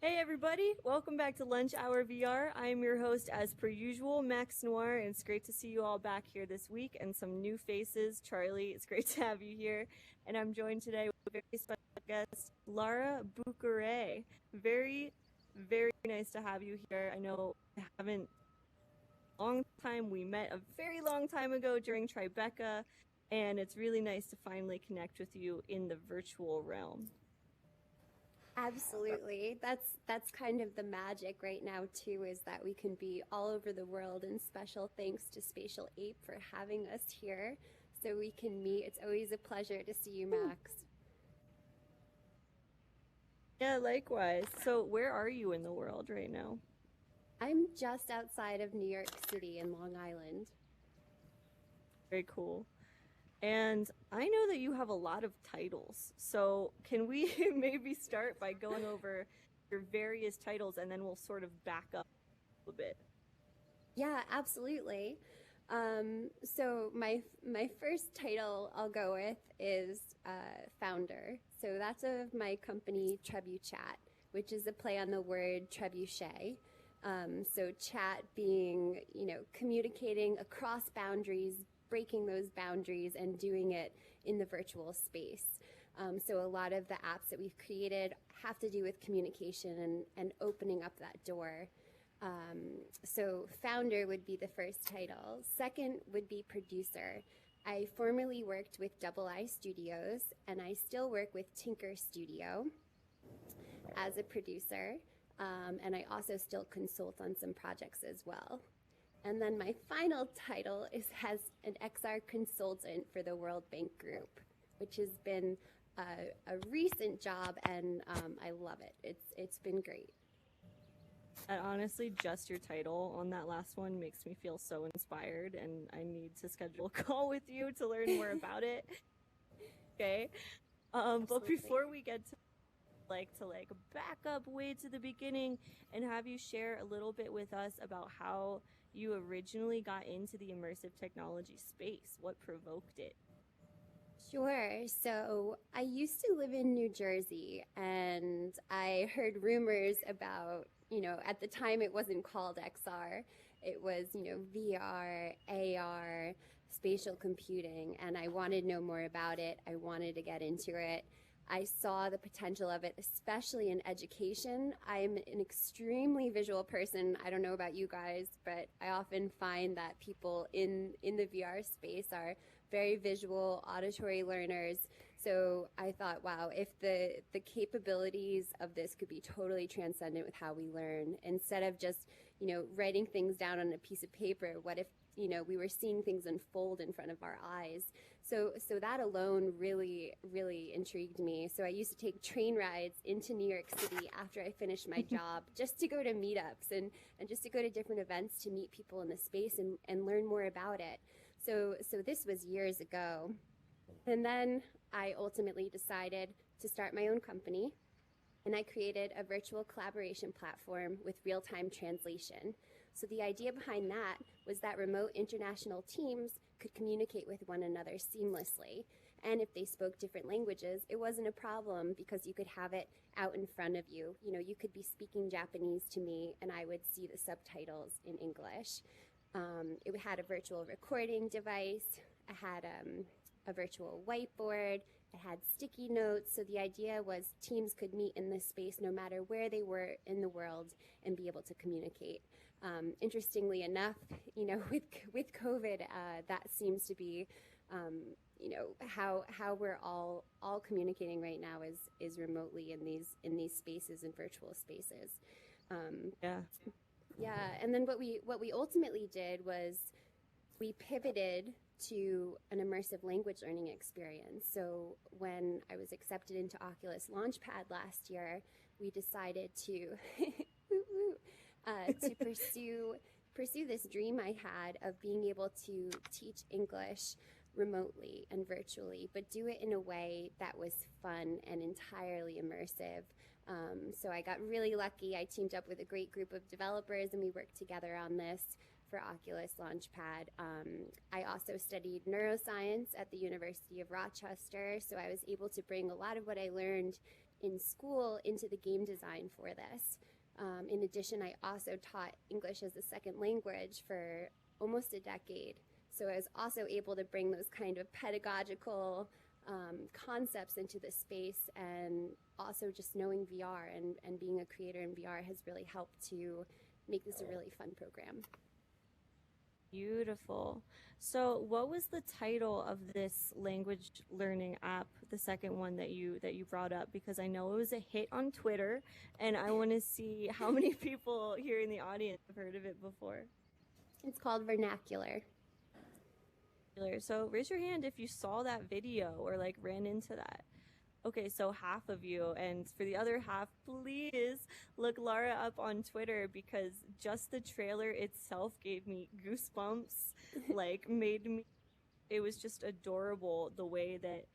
Hey everybody, welcome back to Lunch Hour VR. I am your host as per usual, Max Noir, and it's great to see you all back here this week and some new faces. Charlie, it's great to have you here. And I'm joined today with a very special guest, Lara Bucure. Very, very nice to have you here. I know I haven't long time. We met a very long time ago during Tribeca, and it's really nice to finally connect with you in the virtual realm. Absolutely. That's kind of the magic right now too, is that we can be all over the world, and special thanks to Spatial Ape for having us here so we can meet. It's always a pleasure to see you, Max. Yeah, likewise. So, where are you in the world right now? I'm just outside of New York City in Long Island. Very cool. And I know that you have a lot of titles. So, can we maybe start by going over your various titles and then we'll sort of back up a little bit? Yeah, absolutely. So my first title I'll go with is founder. So that's of my company Trebuchat, which is a play on the word trebuchet. So chat being, communicating across boundaries, breaking those boundaries, and doing it in the virtual space. So a lot of the apps that we've created have to do with communication and opening up that door. So founder would be the first title. Second would be producer. I formerly worked with Double I Studios, and I still work with Tinker Studio as a producer. And I also still consult on some projects as well. And then my final title is as an XR consultant for the World Bank Group, which has been a recent job, and I love it. It's been great. And honestly, just your title on that last one makes me feel so inspired, and I need to schedule a call with you to learn more about it. Okay. But before we get to back up way to the beginning and have you share a little bit with us about how you originally got into the immersive technology space. What provoked it? Sure. So I used to live in New Jersey, and I heard rumors about, at the time it wasn't called XR. It was, VR, AR, spatial computing, and I wanted to know more about it. I wanted to get into it. I saw the potential of it, especially in education. I'm an extremely visual person. I don't know about you guys, but I often find that people in the VR space are very visual, auditory learners. So I thought, wow, if the capabilities of this could be totally transcendent with how we learn, instead of just, writing things down on a piece of paper, what if, we were seeing things unfold in front of our eyes? So that alone really, really intrigued me. So I used to take train rides into New York City after I finished my job just to go to meetups and just to go to different events to meet people in the space and learn more about it. So this was years ago. And then I ultimately decided to start my own company, and I created a virtual collaboration platform with real-time translation. So the idea behind that was that remote international teams could communicate with one another seamlessly. And if they spoke different languages, it wasn't a problem because you could have it out in front of you. You could be speaking Japanese to me and I would see the subtitles in English. It had a virtual recording device. It had a virtual whiteboard. It had sticky notes. So the idea was teams could meet in this space no matter where they were in the world and be able to communicate. Interestingly enough, with COVID, that seems to be, how we're all communicating right now is remotely in these spaces and virtual spaces. Yeah. Yeah, and then what we ultimately did was we pivoted to an immersive language learning experience. So when I was accepted into Oculus Launchpad last year, we decided to to pursue this dream I had of being able to teach English remotely and virtually, but do it in a way that was fun and entirely immersive. So I got really lucky. I teamed up with a great group of developers and we worked together on this for Oculus Launchpad. I also studied neuroscience at the University of Rochester, so I was able to bring a lot of what I learned in school into the game design for this. In addition, I also taught English as a second language for almost a decade. So I was also able to bring those kind of pedagogical concepts into the space, and also just knowing VR and being a creator in VR has really helped to make this a really fun program. Beautiful. So, what was the title of this language learning app, the second one that you brought up? Because I know it was a hit on Twitter, and I want to see how many people here in the audience have heard of it before. It's called Vernacular. So, raise your hand if you saw that video or like ran into that. Okay, so half of you, and for the other half, please look Lara up on Twitter, because just the trailer itself gave me goosebumps, like made me, it was just adorable the way that,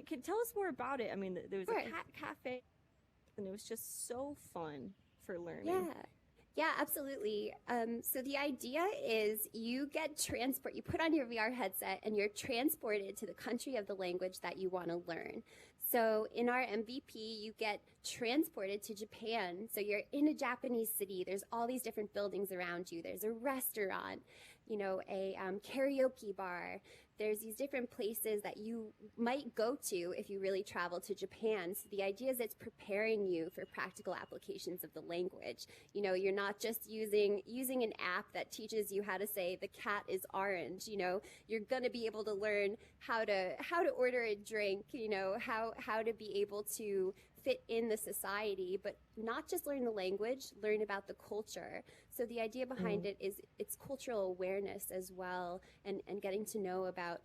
can tell us more about it. I mean, there was a cat cafe, and it was just so fun for learning. Yeah, absolutely. So the idea is you put on your VR headset and you're transported to the country of the language that you want to learn. So in our MVP, you get transported to Japan. So you're in a Japanese city. There's all these different buildings around you. There's a restaurant, a karaoke bar. There's these different places that you might go to if you really travel to Japan. So the idea is it's preparing you for practical applications of the language. You're not just using an app that teaches you how to say the cat is orange. You're going to be able to learn how to order a drink, how to be able to fit in the society, but not just learn the language, learn about the culture. So the idea behind it is it's cultural awareness as well, and getting to know about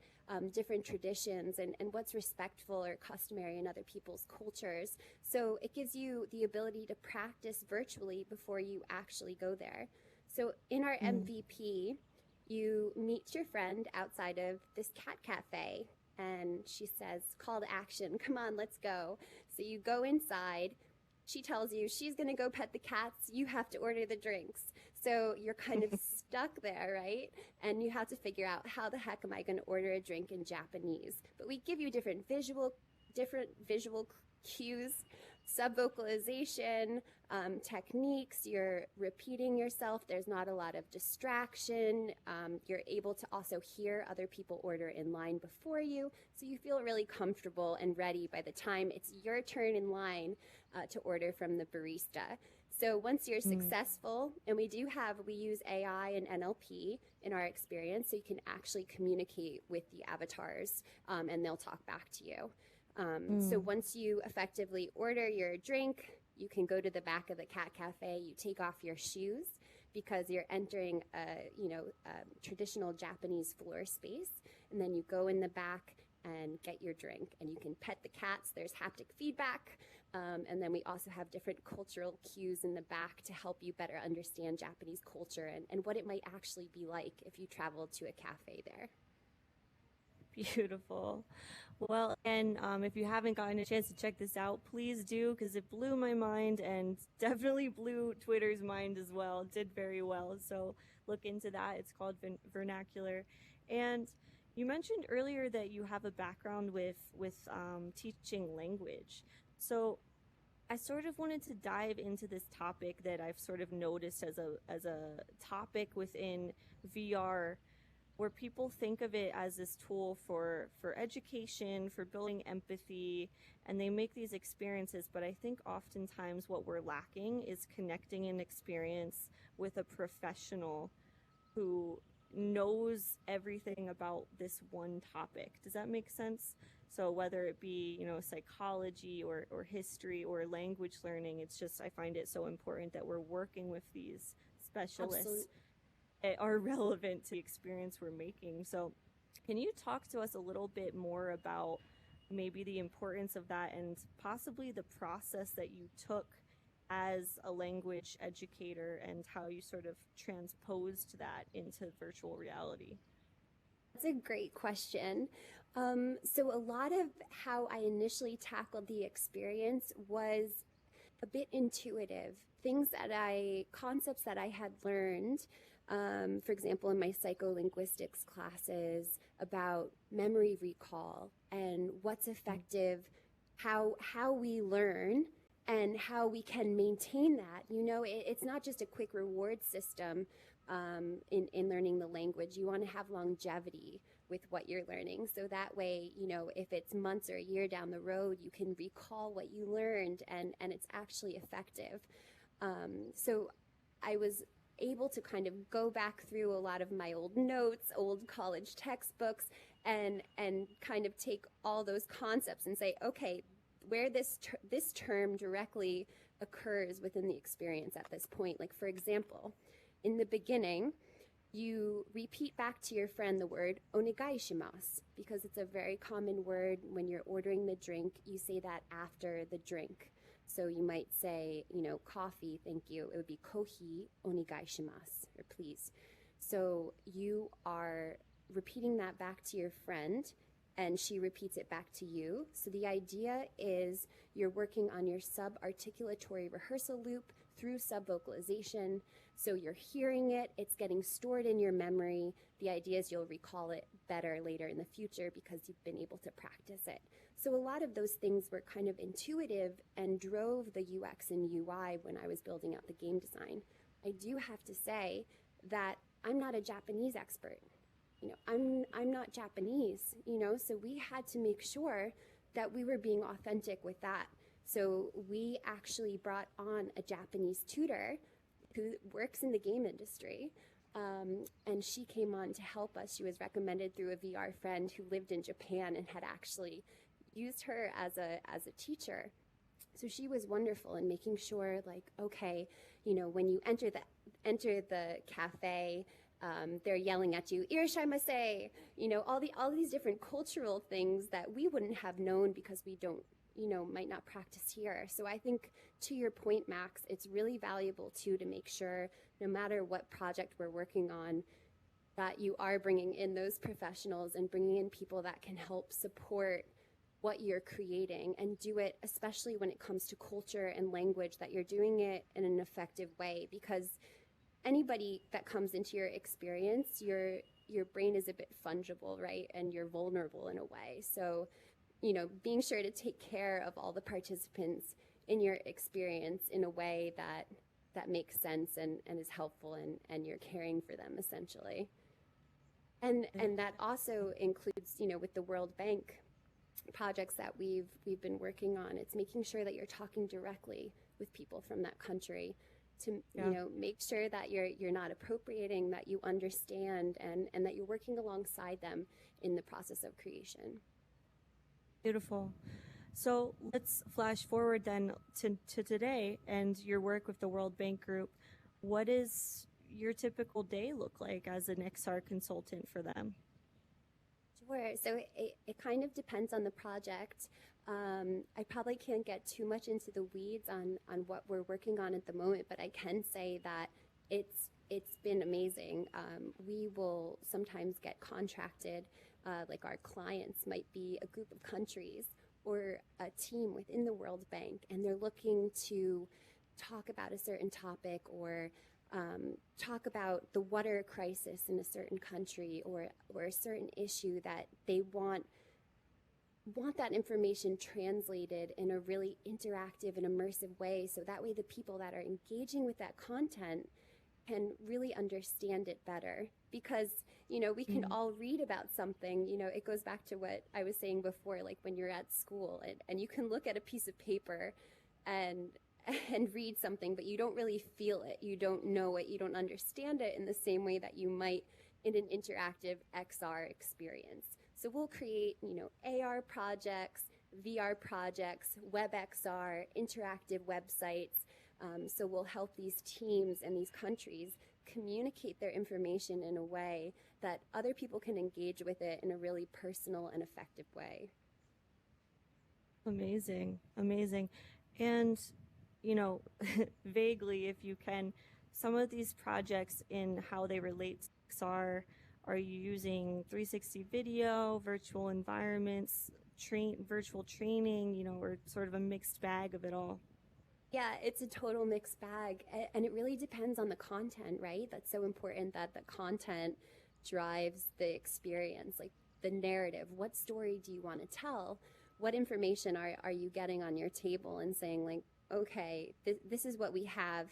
different traditions and what's respectful or customary in other people's cultures. So it gives you the ability to practice virtually before you actually go there. So in our MVP, you meet your friend outside of this cat cafe, and she says, call to action, come on, let's go. So you go inside, she tells you she's gonna go pet the cats, you have to order the drinks. So you're kind of stuck there, right? And you have to figure out, how the heck am I gonna order a drink in Japanese? But we give you different visual cues, sub-vocalization, techniques. You're repeating yourself. There's not a lot of distraction. You're able to also hear other people order in line before you, so you feel really comfortable and ready by the time it's your turn in line to order from the barista. So once you're successful, and we use AI and NLP in our experience, so you can actually communicate with the avatars, and they'll talk back to you. So once you effectively order your drink, you can go to the back of the cat cafe, you take off your shoes because you're entering a traditional Japanese floor space, and then you go in the back and get your drink, and you can pet the cats. There's haptic feedback, and then we also have different cultural cues in the back to help you better understand Japanese culture and what it might actually be like if you traveled to a cafe there. Beautiful. Well, and if you haven't gotten a chance to check this out, please do, because it blew my mind and definitely blew Twitter's mind as well. It did very well. So look into that. It's called Vernacular. And you mentioned earlier that you have a background with teaching language. So I sort of wanted to dive into this topic that I've sort of noticed as a topic within VR, where people think of it as this tool for education, for building empathy, and they make these experiences. But I think oftentimes what we're lacking is connecting an experience with a professional who knows everything about this one topic. Does that make sense? So whether it be, psychology or history or language learning, it's just, I find it so important that we're working with these specialists. Absolutely. That are relevant to the experience we're making. So can you talk to us a little bit more about maybe the importance of that, and possibly the process that you took as a language educator, and how you sort of transposed that into virtual reality? That's a great question. So a lot of how I initially tackled the experience was a bit intuitive. Concepts that I had learned, for example, in my psycholinguistics classes, about memory recall and what's effective how we learn and how we can maintain that. It's not just a quick reward system in learning the language. You want to have longevity with what you're learning. So that way, if it's months or a year down the road, you can recall what you learned and it's actually effective. So I was able to kind of go back through a lot of my old notes, old college textbooks, and kind of take all those concepts and say, okay, where this term directly occurs within the experience at this point. Like, for example, in the beginning, you repeat back to your friend the word onegaishimasu because it's a very common word. When you're ordering the drink, you say that after the drink. So you might say, coffee, thank you. It would be kohi onegaishimasu, or please. So you are repeating that back to your friend, and she repeats it back to you. So the idea is you're working on your sub-articulatory rehearsal loop through sub-vocalization. So you're hearing it, it's getting stored in your memory. The idea is you'll recall it better later in the future because you've been able to practice it. So a lot of those things were kind of intuitive and drove the UX and UI when I was building out the game design. I do have to say that I'm not a Japanese expert. I'm not Japanese, so we had to make sure that we were being authentic with that. So we actually brought on a Japanese tutor who works in the game industry, and she came on to help us. She was recommended through a VR friend who lived in Japan and had actually used her as a teacher. So she was wonderful in making sure, like, okay, when you enter the cafe, they're yelling at you, "Irashaimase," all these different cultural things that we wouldn't have known because we don't, might not practice here. So I think, to your point, Max, it's really valuable too to make sure, no matter what project we're working on, that you are bringing in those professionals and bringing in people that can help support what you're creating, and do it, especially when it comes to culture and language, that you're doing it in an effective way. Because anybody that comes into your experience, your brain is a bit fungible, right? And you're vulnerable in a way. So, being sure to take care of all the participants in your experience in a way that makes sense and is helpful, and you're caring for them, essentially. And that also includes, with the World Bank projects that we've been working on, it's making sure that you're talking directly with people from that country to make sure that you're not appropriating, that you understand, and that you're working alongside them in the process of creation. Beautiful. So let's flash forward then to today and your work with the World Bank Group. What does your typical day look like as an XR consultant for them? Sure. So it kind of depends on the project. I probably can't get too much into the weeds on what we're working on at the moment, but I can say that it's been amazing. We will sometimes get contracted, like our clients might be a group of countries or a team within the World Bank, and they're looking to talk about a certain topic, or talk about the water crisis in a certain country, or a certain issue that they want that information translated in a really interactive and immersive way, so that way the people that are engaging with that content can really understand it better. Because, we can all read about something, it goes back to what I was saying before, like when you're at school and you can look at a piece of paper and read something, but you don't really feel it, you don't know it, you don't understand it in the same way that you might in an interactive XR experience. So we'll create, AR projects, VR projects, WebXR, interactive websites. So we'll help these teams and these countries communicate their information in a way that other people can engage with it in a really personal and effective way. Amazing, amazing. And, vaguely, if you can, some of these projects in how they relate to XR, are you using 360 video, virtual environments, virtual training, or sort of a mixed bag of it all? Yeah, it's a total mixed bag, and it really depends on the content, right? That's so important, that the content drives the experience, like the narrative. What story do you want to tell? what information are you getting on your table and saying like, okay, this is what we have.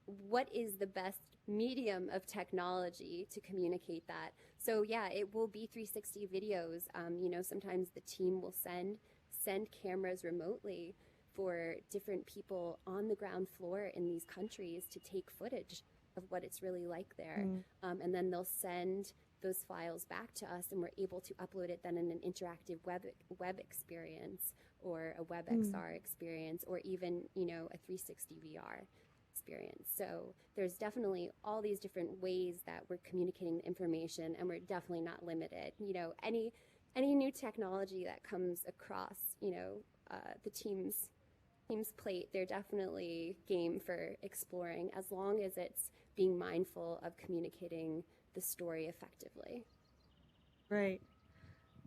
What is the best medium of technology to communicate that? So yeah, it will be 360 videos. You know, sometimes the team will send cameras remotely for different people on the ground floor in these countries to take footage of what it's really like there. And then they'll send those files back to us, and we're able to upload it then in an interactive web experience, or a WebXR experience, or even, you know, a 360 VR experience. So there's definitely all these different ways that we're communicating the information, and we're definitely not limited. You know, any new technology that comes across, you know, the team's plate, they're definitely game for exploring, as long as it's being mindful of communicating the story effectively. Right.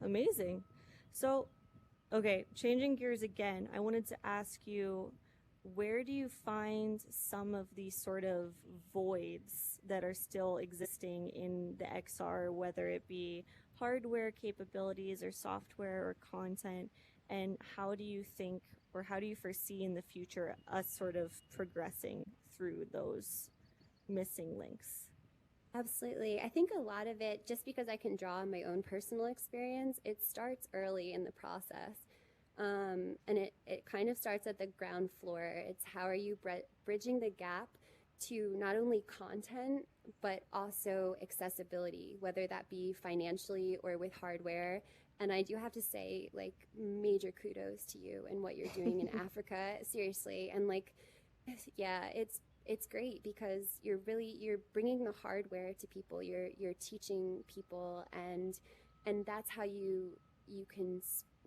Amazing. So, okay, changing gears again, I wanted to ask you, where do you find some of these sort of voids that are still existing in the XR, whether it be hardware capabilities or software or content, and how do you think, or how do you foresee in the future us sort of progressing through those missing links? Absolutely. I think a lot of it, just because I can draw on my own personal experience, it starts early in the process. And it kind of starts at the ground floor. It's how are you bridging the gap to not only content, but also accessibility, whether that be financially or with hardware. And I do have to say, like, major kudos to you and what you're doing in Africa, seriously. And like, yeah, it's great because you're bringing the hardware to people. You're teaching people, and that's how you can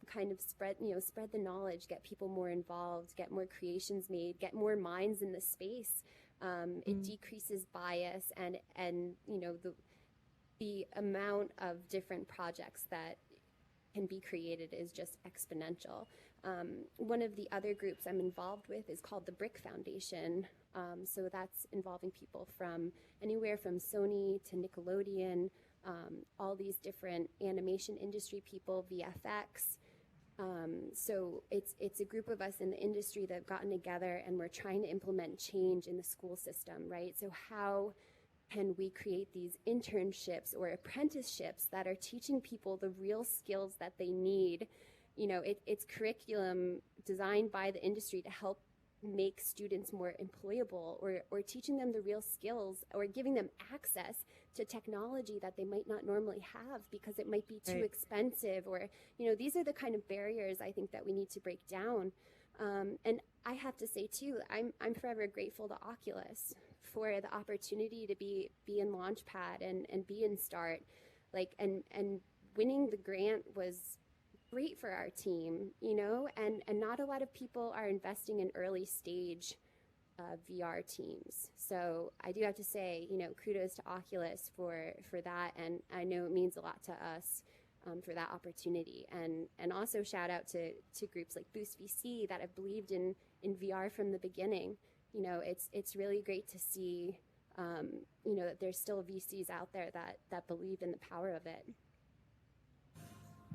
kind of spread the knowledge, get people more involved, get more creations made, get more minds in the space. It decreases bias, and you know, the amount of different projects that can be created is just exponential. One of the other groups I'm involved with is called the Brick Foundation. So that's involving people from anywhere from Sony to Nickelodeon, all these different animation industry people, VFX. So it's a group of us in the industry that have gotten together, and we're trying to implement change in the school system, right? So how can we create these internships or apprenticeships that are teaching people the real skills that they need? You know, it's curriculum designed by the industry to help make students more employable, or teaching them the real skills, or giving them access to technology that they might not normally have because it might be too expensive, or, you know, these are the kind of barriers I think that we need to break down. And I have to say too, I'm forever grateful to Oculus for the opportunity to be in Launchpad and be in START, like, and winning the grant was great for our team, you know, and not a lot of people are investing in early stage VR teams. So I do have to say, you know, kudos to Oculus for that, and I know it means a lot to us for that opportunity, and also shout out to groups like Boost VC that have believed in VR from the beginning. You know, it's really great to see, you know, that there's still VCs out there that believe in the power of it.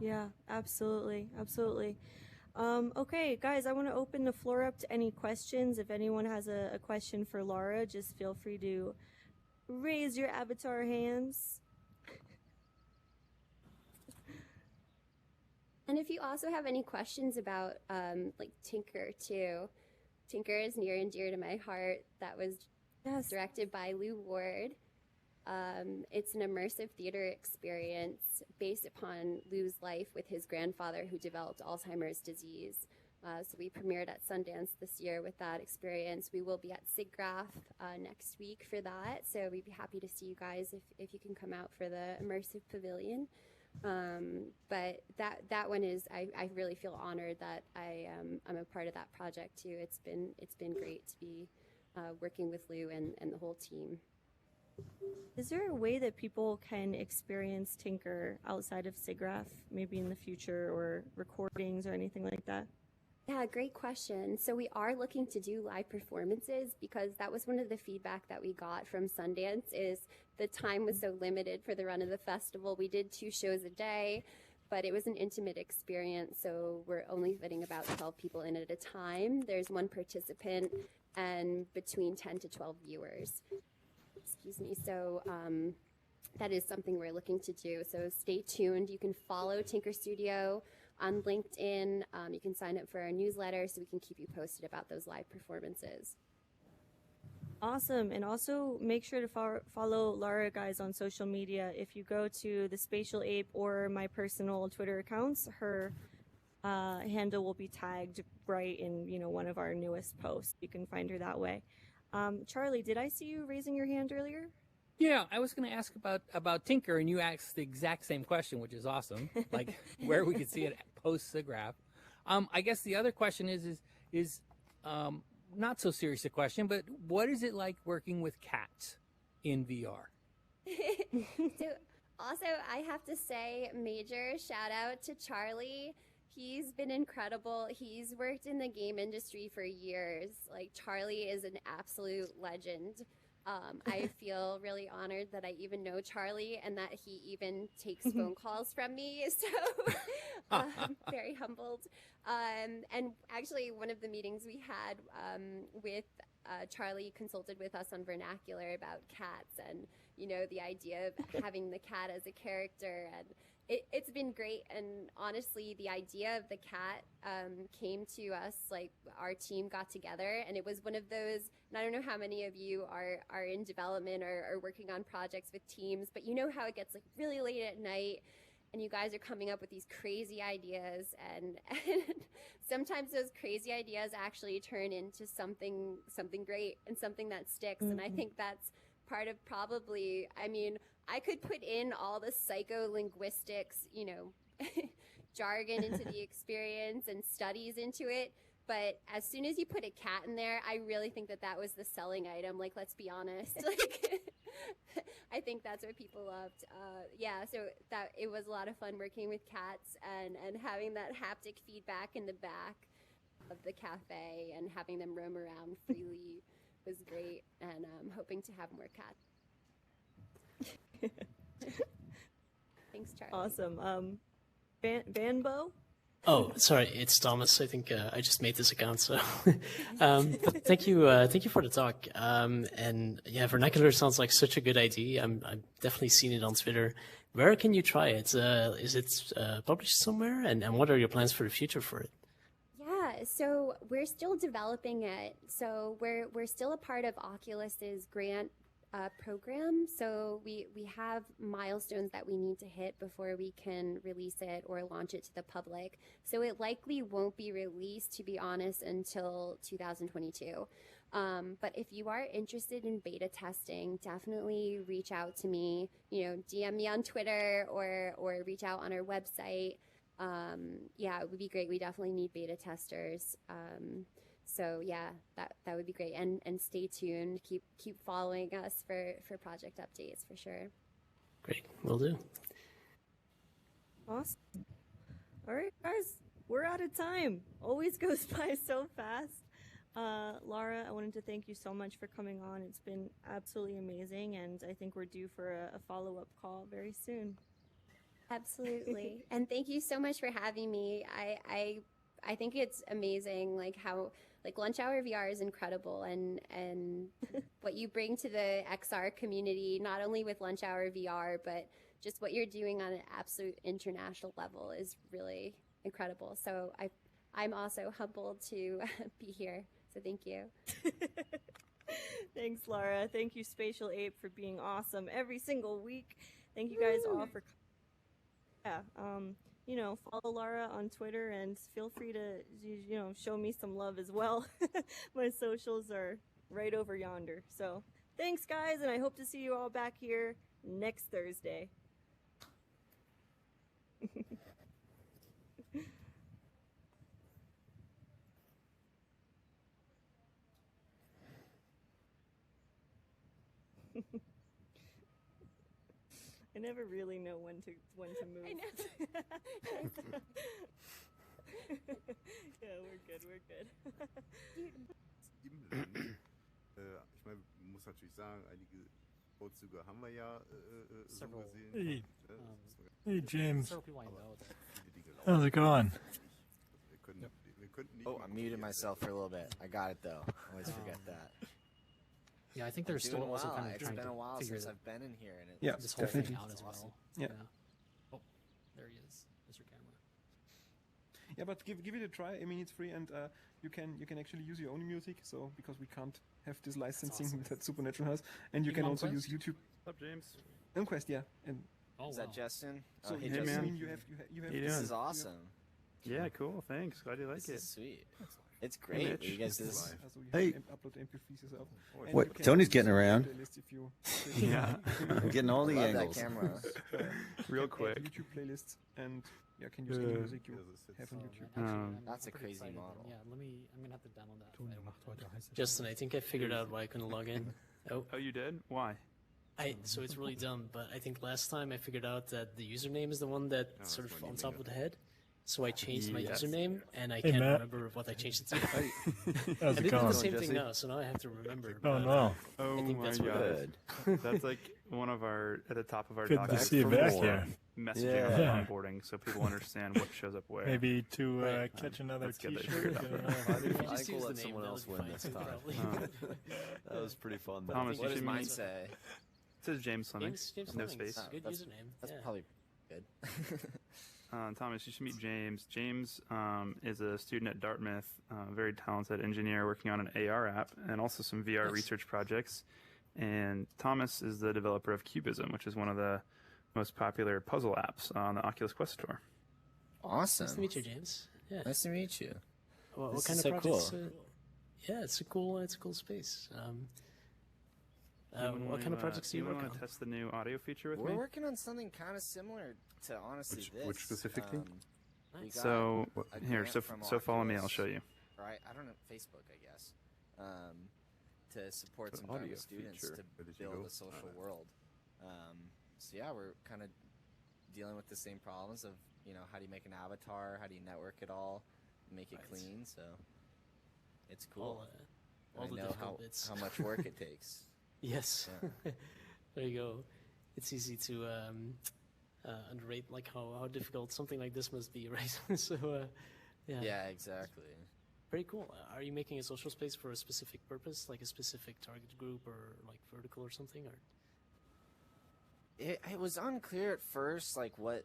Yeah, absolutely. Absolutely. Okay, guys, I want to open the floor up to any questions. If anyone has a question for Laura, just feel free to raise your avatar hands. And if you also have any questions about like Tinker too, Tinker is near and dear to my heart. That was directed by Lou Ward. It's an immersive theater experience based upon Lou's life with his grandfather who developed Alzheimer's disease. So we premiered at Sundance this year with that experience. We will be at SIGGRAPH next week for that. So we'd be happy to see you guys if you can come out for the immersive pavilion. But that one is, I really feel honored that I'm a part of that project too. It's been great to be working with Lou and the whole team. Is there a way that people can experience Tinker outside of SIGGRAPH, maybe in the future, or recordings or anything like that? Yeah, great question. So we are looking to do live performances, because that was one of the feedback that we got from Sundance, is the time was so limited for the run of the festival. We did 2 shows a day, but it was an intimate experience, so we're only fitting about 12 people in at a time. There's one participant and between 10 to 12 viewers. Excuse me. So that is something we're looking to do. So stay tuned. You can follow Tinker Studio on LinkedIn. You can sign up for our newsletter so we can keep you posted about those live performances. Awesome. And also make sure to follow Lara, guys, on social media. If you go to the Spatial Ape or my personal Twitter accounts, her handle will be tagged right in, one of our newest posts. You can find her that way. Charlie, did I see you raising your hand earlier? Yeah, I was going to ask about Tinker, and you asked the exact same question, which is awesome. Like where we could see it post the graph. I guess the other question is not so serious a question, but what is it like working with cats in VR? So also, I have to say, major shout out to Charlie. He's been incredible. He's worked in the game industry for years. Like, Charlie is an absolute legend. I feel really honored that I even know Charlie and that he even takes phone calls from me. So very humbled. And actually, one of the meetings we had with Charlie consulted with us on vernacular about cats and, the idea of having the cat as a character. And it's been great. And honestly, the idea of the cat came to us, like our team got together, and it was one of those, and I don't know how many of you are in development or are working on projects with teams, but you know how it gets like really late at night and you guys are coming up with these crazy ideas, and sometimes those crazy ideas actually turn into something great and something that sticks. And I think that's part of probably, I could put in all the psycholinguistics, jargon into the experience and studies into it. But as soon as you put a cat in there, I really think that was the selling item. Like, let's be honest. Like, I think that's what people loved. So that it was a lot of fun working with cats and having that haptic feedback in the back of the cafe and having them roam around freely was great. And I'm hoping to have more cats. Thanks, Charlie. Awesome. Banbo? Oh, sorry, it's Thomas. I think I just made this account, so but thank you for the talk. And yeah, vernacular sounds like such a good idea. I've definitely seen it on Twitter. Where can you try it? Is it published somewhere? And what are your plans for the future for it? Yeah, so we're still developing it. So we're still a part of Oculus's grant program. So we have milestones that we need to hit before we can release it or launch it to the public. So it likely won't be released, to be honest, until 2022. But if you are interested in beta testing, definitely reach out to me, DM me on Twitter or reach out on our website. It would be great. We definitely need beta testers. So yeah, that would be great. And stay tuned. Keep following us for project updates for sure. Great, will do. Awesome. All right, guys, we're out of time. Always goes by so fast. Lara, I wanted to thank you so much for coming on. It's been absolutely amazing, and I think we're due for a follow-up call very soon. Absolutely. And thank you so much for having me. I think it's amazing, like how Lunch Hour VR is incredible, and what you bring to the XR community, not only with Lunch Hour VR, but just what you're doing on an absolute international level is really incredible. So I'm also humbled to be here. So thank you. Thanks, Lara. Thank you, Spatial Ape, for being awesome every single week. Thank you guys all for follow Lara on Twitter and feel free to, show me some love as well. My socials are right over yonder. So thanks, guys, and I hope to see you all back here next Thursday. I never really know when to move. I know. Yeah, we're good. Ich meine, man muss natürlich sagen, einige Vorzüge haben wir ja so Several. gesehen. Hey. Ne? Hey, James. Several people I know that. Viele, die gelaufen How's it going? wir könnten nicht Oh, mal I muted probieren, myself for a little bit. I got it though. I always forget that. Yeah, I think they're I'm still doing also well. kind of It's trying been a to while figure since that- I've been in here, and Yeah, this whole definitely. thing out as well. Awesome. Yeah. Oh, there he is, Mr. Camera. Yeah, but give it a try. I mean, it's free, and you can actually use your own music. So because we can't have this licensing awesome. that Supernatural has, and you Even can on also Quest? use YouTube. What's up, James? On Quest, yeah. And Oh, Is wow. that Justin? so Oh, hey, I Hey, Justin. man. mean, you have How you this This doing? is awesome. Yeah, cool. Thanks. Glad you like This it. is sweet. It's great. that Mitch. you guys do this. So you Hey. have upload MP3s yourself. Oh, And What, you can Tony's use getting the around. playlist if you Yeah. I'm getting all the Love that angles. camera. Real add quick. YouTube playlists, and yeah, can use any Yeah. music you Ja, das ist jetzt have on Oh, YouTube. man, actually, Um, I'm That's a pretty crazy excited then. model. Yeah, I'm gonna have to download that. Justin, I think I figured out why I couldn't log in. Oh, Oh, you did? Why? so it's really dumb, but I think last time I figured out that the username is the one that Oh, sort that's of what on you top mean. of the head. So I changed my Yes. username, and I Hey, can't Matt. remember what I changed it to. How's I it did the going? same thing now, so now I have to remember. Oh, but, no. Oh I think my that's what god. it That's like one of our at the top of our Good to document see you for back more here. messaging Yeah. on onboarding, so people understand what shows up where. Maybe to Right. catch another Let's get that T-shirt. figured out. I don't know. If you I just think we'll use let the name, someone that else would be win this fine, time. probably. That was pretty fun. Though. Thomas, What you does should mine meet. say? It says James Fleming. James No Fleming. space. Good That's- username. That's yeah. probably good. Thomas, you should meet James. James is a student at Dartmouth, very talented engineer working on an AR app and also some VR Nice. research projects. And Thomas is the developer of Cubism, which is one of the most popular puzzle apps on the Oculus Quest store. Awesome. Nice to meet you, James. Yeah. Nice to meet you. What This kind is of so projects? cool. Yeah, it's a cool space. Anyone What wanna, kind of projects do you anyone work wanna on? test the new audio feature with We're me? working on something kind of similar to honestly Which- this. which specifically? We Nice. got So a here, grant so from follow me. I'll Oculus, show you. Right, I don't know, Facebook, I guess, to support An some audio Dartmouth students feature. to Where did you build go? a social world. So yeah, we're kind of dealing with the same problems of how do you make an avatar, how do you network it all, make it Right. clean. So it's All, cool. all I the know difficult bits. how much work it takes. Yes. Yeah. There you go. It's easy to underrate like how difficult something like this must be, right? So yeah. Yeah, exactly. Very cool. Are you making a social space for a specific purpose, like a specific target group or like vertical or something? Or It was unclear at first, like what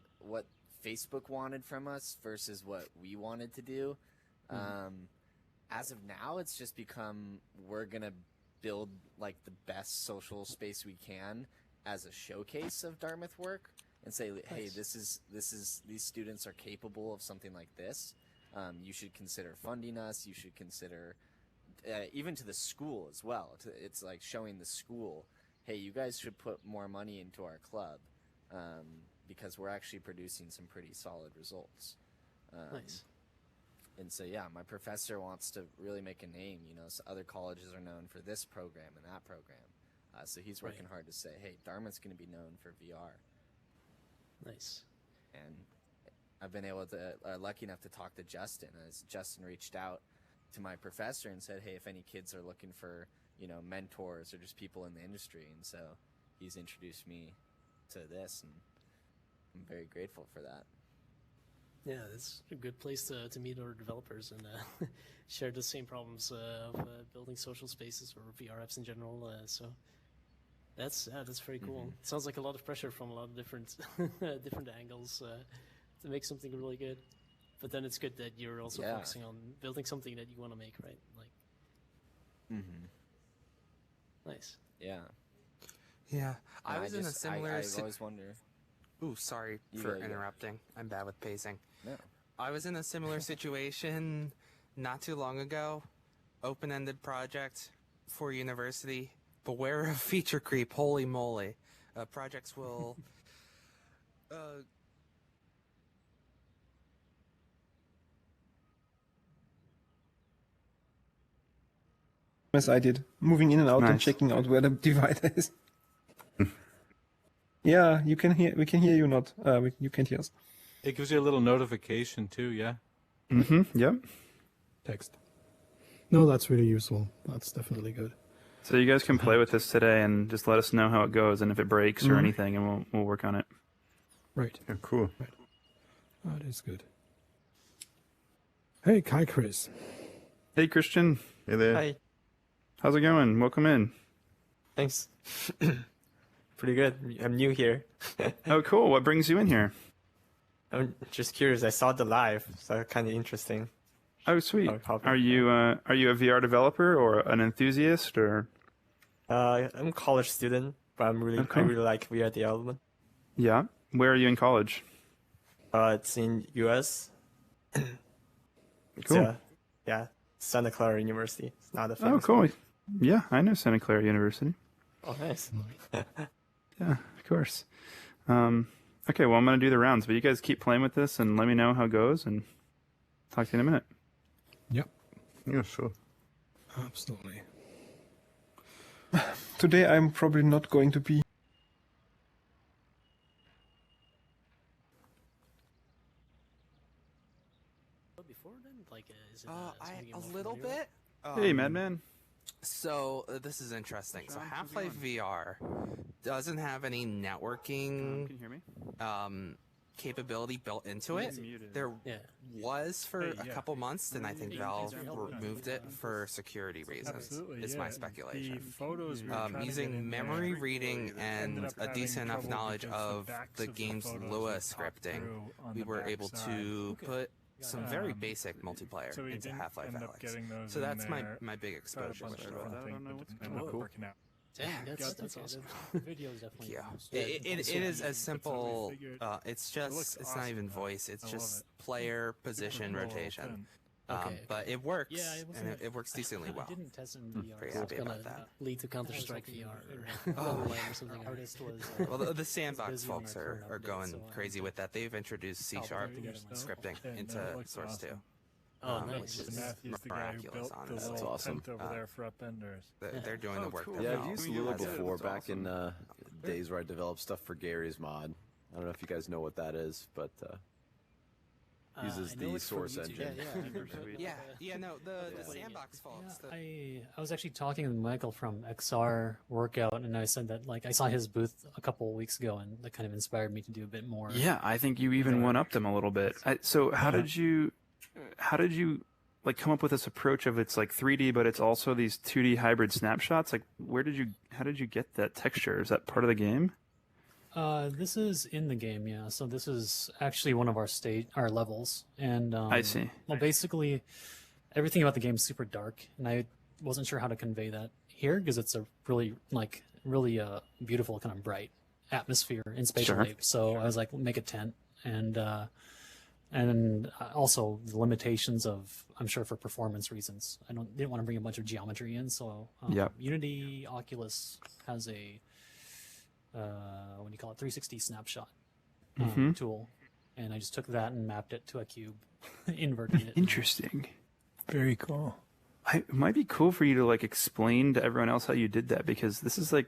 Facebook wanted from us versus what we wanted to do. As of now, it's just become we're gonna build like the best social space we can as a showcase of Dartmouth work, and say, hey, Nice. these students are capable of something like this. You should consider funding us. You should consider even to the school as well. It's like showing the school, hey, you guys should put more money into our club because we're actually producing some pretty solid results. nice. And so, yeah, my professor wants to really make a name. So other colleges are known for this program and that program. So he's working hard to say, hey, Dartmouth's going to be known for VR. Nice. And I've been able to, lucky enough to talk to Justin, as Justin reached out to my professor and said, hey, if any kids are looking for, mentors or just people in the industry. And so he's introduced me to this, and I'm very grateful for that. Yeah, it's a good place to meet other developers and share the same problems of building social spaces or VR apps in general. So that's very cool. It sounds like a lot of pressure from a lot of different different angles to make something really good. But then it's good that you're also Yeah. focusing on building something that you want to make, right? Like, nice. Yeah. Yeah, I And was in a just- similar. I always wonder. Ooh, sorry You for go, you go. interrupting. I'm bad with pacing. No. I was in a similar situation not too long ago. Open-ended project for university. Beware of feature creep. Holy moly! Projects will. As I did, moving in and out and Nice. checking out where the divider is. Yeah, you can hear. We can hear you. Not. You can't hear us. It gives you a little notification too, yeah? Mm-hmm. Yep. Text. No, that's really useful. That's definitely good. So you guys can play with this today and just let us know how it goes and if it breaks or anything, and we'll work on it. Right. Yeah, cool. Right. Oh, that is good. Hey, hi, Chris. Hey, Christian. Hey there. Hi. How's it going? Welcome in. Thanks. Pretty good. I'm new here. Oh, cool. What brings you in here? I'm just curious. I saw the live, so kind of interesting. Oh, sweet. How- Are you a VR developer or an enthusiast or? I'm a college student, but I really like VR development. Yeah. Where are you in college? It's in U.S. Cool. Yeah, Santa Clara University. It's not a Oh, famous cool. one. Yeah, I know Santa Clara University. Oh, nice. Yeah, of course. Okay, well, I'm going to do the rounds, but you guys keep playing with this and let me know how it goes, and talk to you in a minute. Yep. Yeah, sure. Absolutely. Today I'm probably not going to be. Before then, like, is it A little bit. Hey, Madman. So this is interesting. So Half-Life VR doesn't have any networking Can you hear me? capability built into it. There was for a couple months, and I think Valve removed it for security reasons. Absolutely, Is yeah. my speculation. The photos we were trying to get Using in memory there reading ended and up a having decent enough trouble knowledge because of backs the of game's photos Lua would pop scripting, through on we the were able backside. to put some very basic multiplayer So we into didn't Half-Life end up Alyx. getting those So in that's there. my big Tried a exposure bunch with of it. different things, but it ended up working out. Dang, Got that's the awesome. photos. The video is definitely. Yeah, it is as simple. It's looks just not even awesome, though. voice. It's I love just it. player position The whole rotation. thing. Okay. But it works. Yeah, it and wasn't. it works decently well. I didn't test it in VR. Pretty so happy it's about gonna that. lead to Counter Strike VR or Borderlands or something. Artist was. Well, the sandbox busy on folks their are current update, going so, crazy with that. They've introduced C# scripting And, into it looks Source awesome. 2. Oh, Which nice. is Matthew's the guy who miraculous, built the honestly. little awesome. tent over there for UPENDERS. They're doing the work. cool. that Yeah, I've Valve used Can we Lua has use it? before That's back awesome. in days where I developed stuff for Gary's mod. I don't know if you guys know what that is, but uses I know the it's from source YouTube. engine. No, the sandbox folks. I was actually talking with Michael from XR Workout, and I said that like I saw his booth a couple of weeks ago, and that kind of inspired me to do a bit more. Yeah, I think you even went up them a little bit. So how did you like come up with this approach of it's like 3D, but it's also these 2D hybrid snapshots? Like, how did you get that texture? Is that part of the game? This is in the game, yeah. So this is actually one of our levels, and I see. Well, basically, everything about the game is super dark, and I wasn't sure how to convey that here because it's a really beautiful kind of bright atmosphere in spatial Sure. ape. So I was like, make a tent, and also the limitations of, I'm sure for performance reasons, didn't want to bring a bunch of geometry in. So Yep. Unity Oculus has a what do you call it, 360 snapshot tool, and I just took that and mapped it to a cube, inverted it. Interesting. Very cool. It might be cool for you to like explain to everyone else how you did that, because this is like,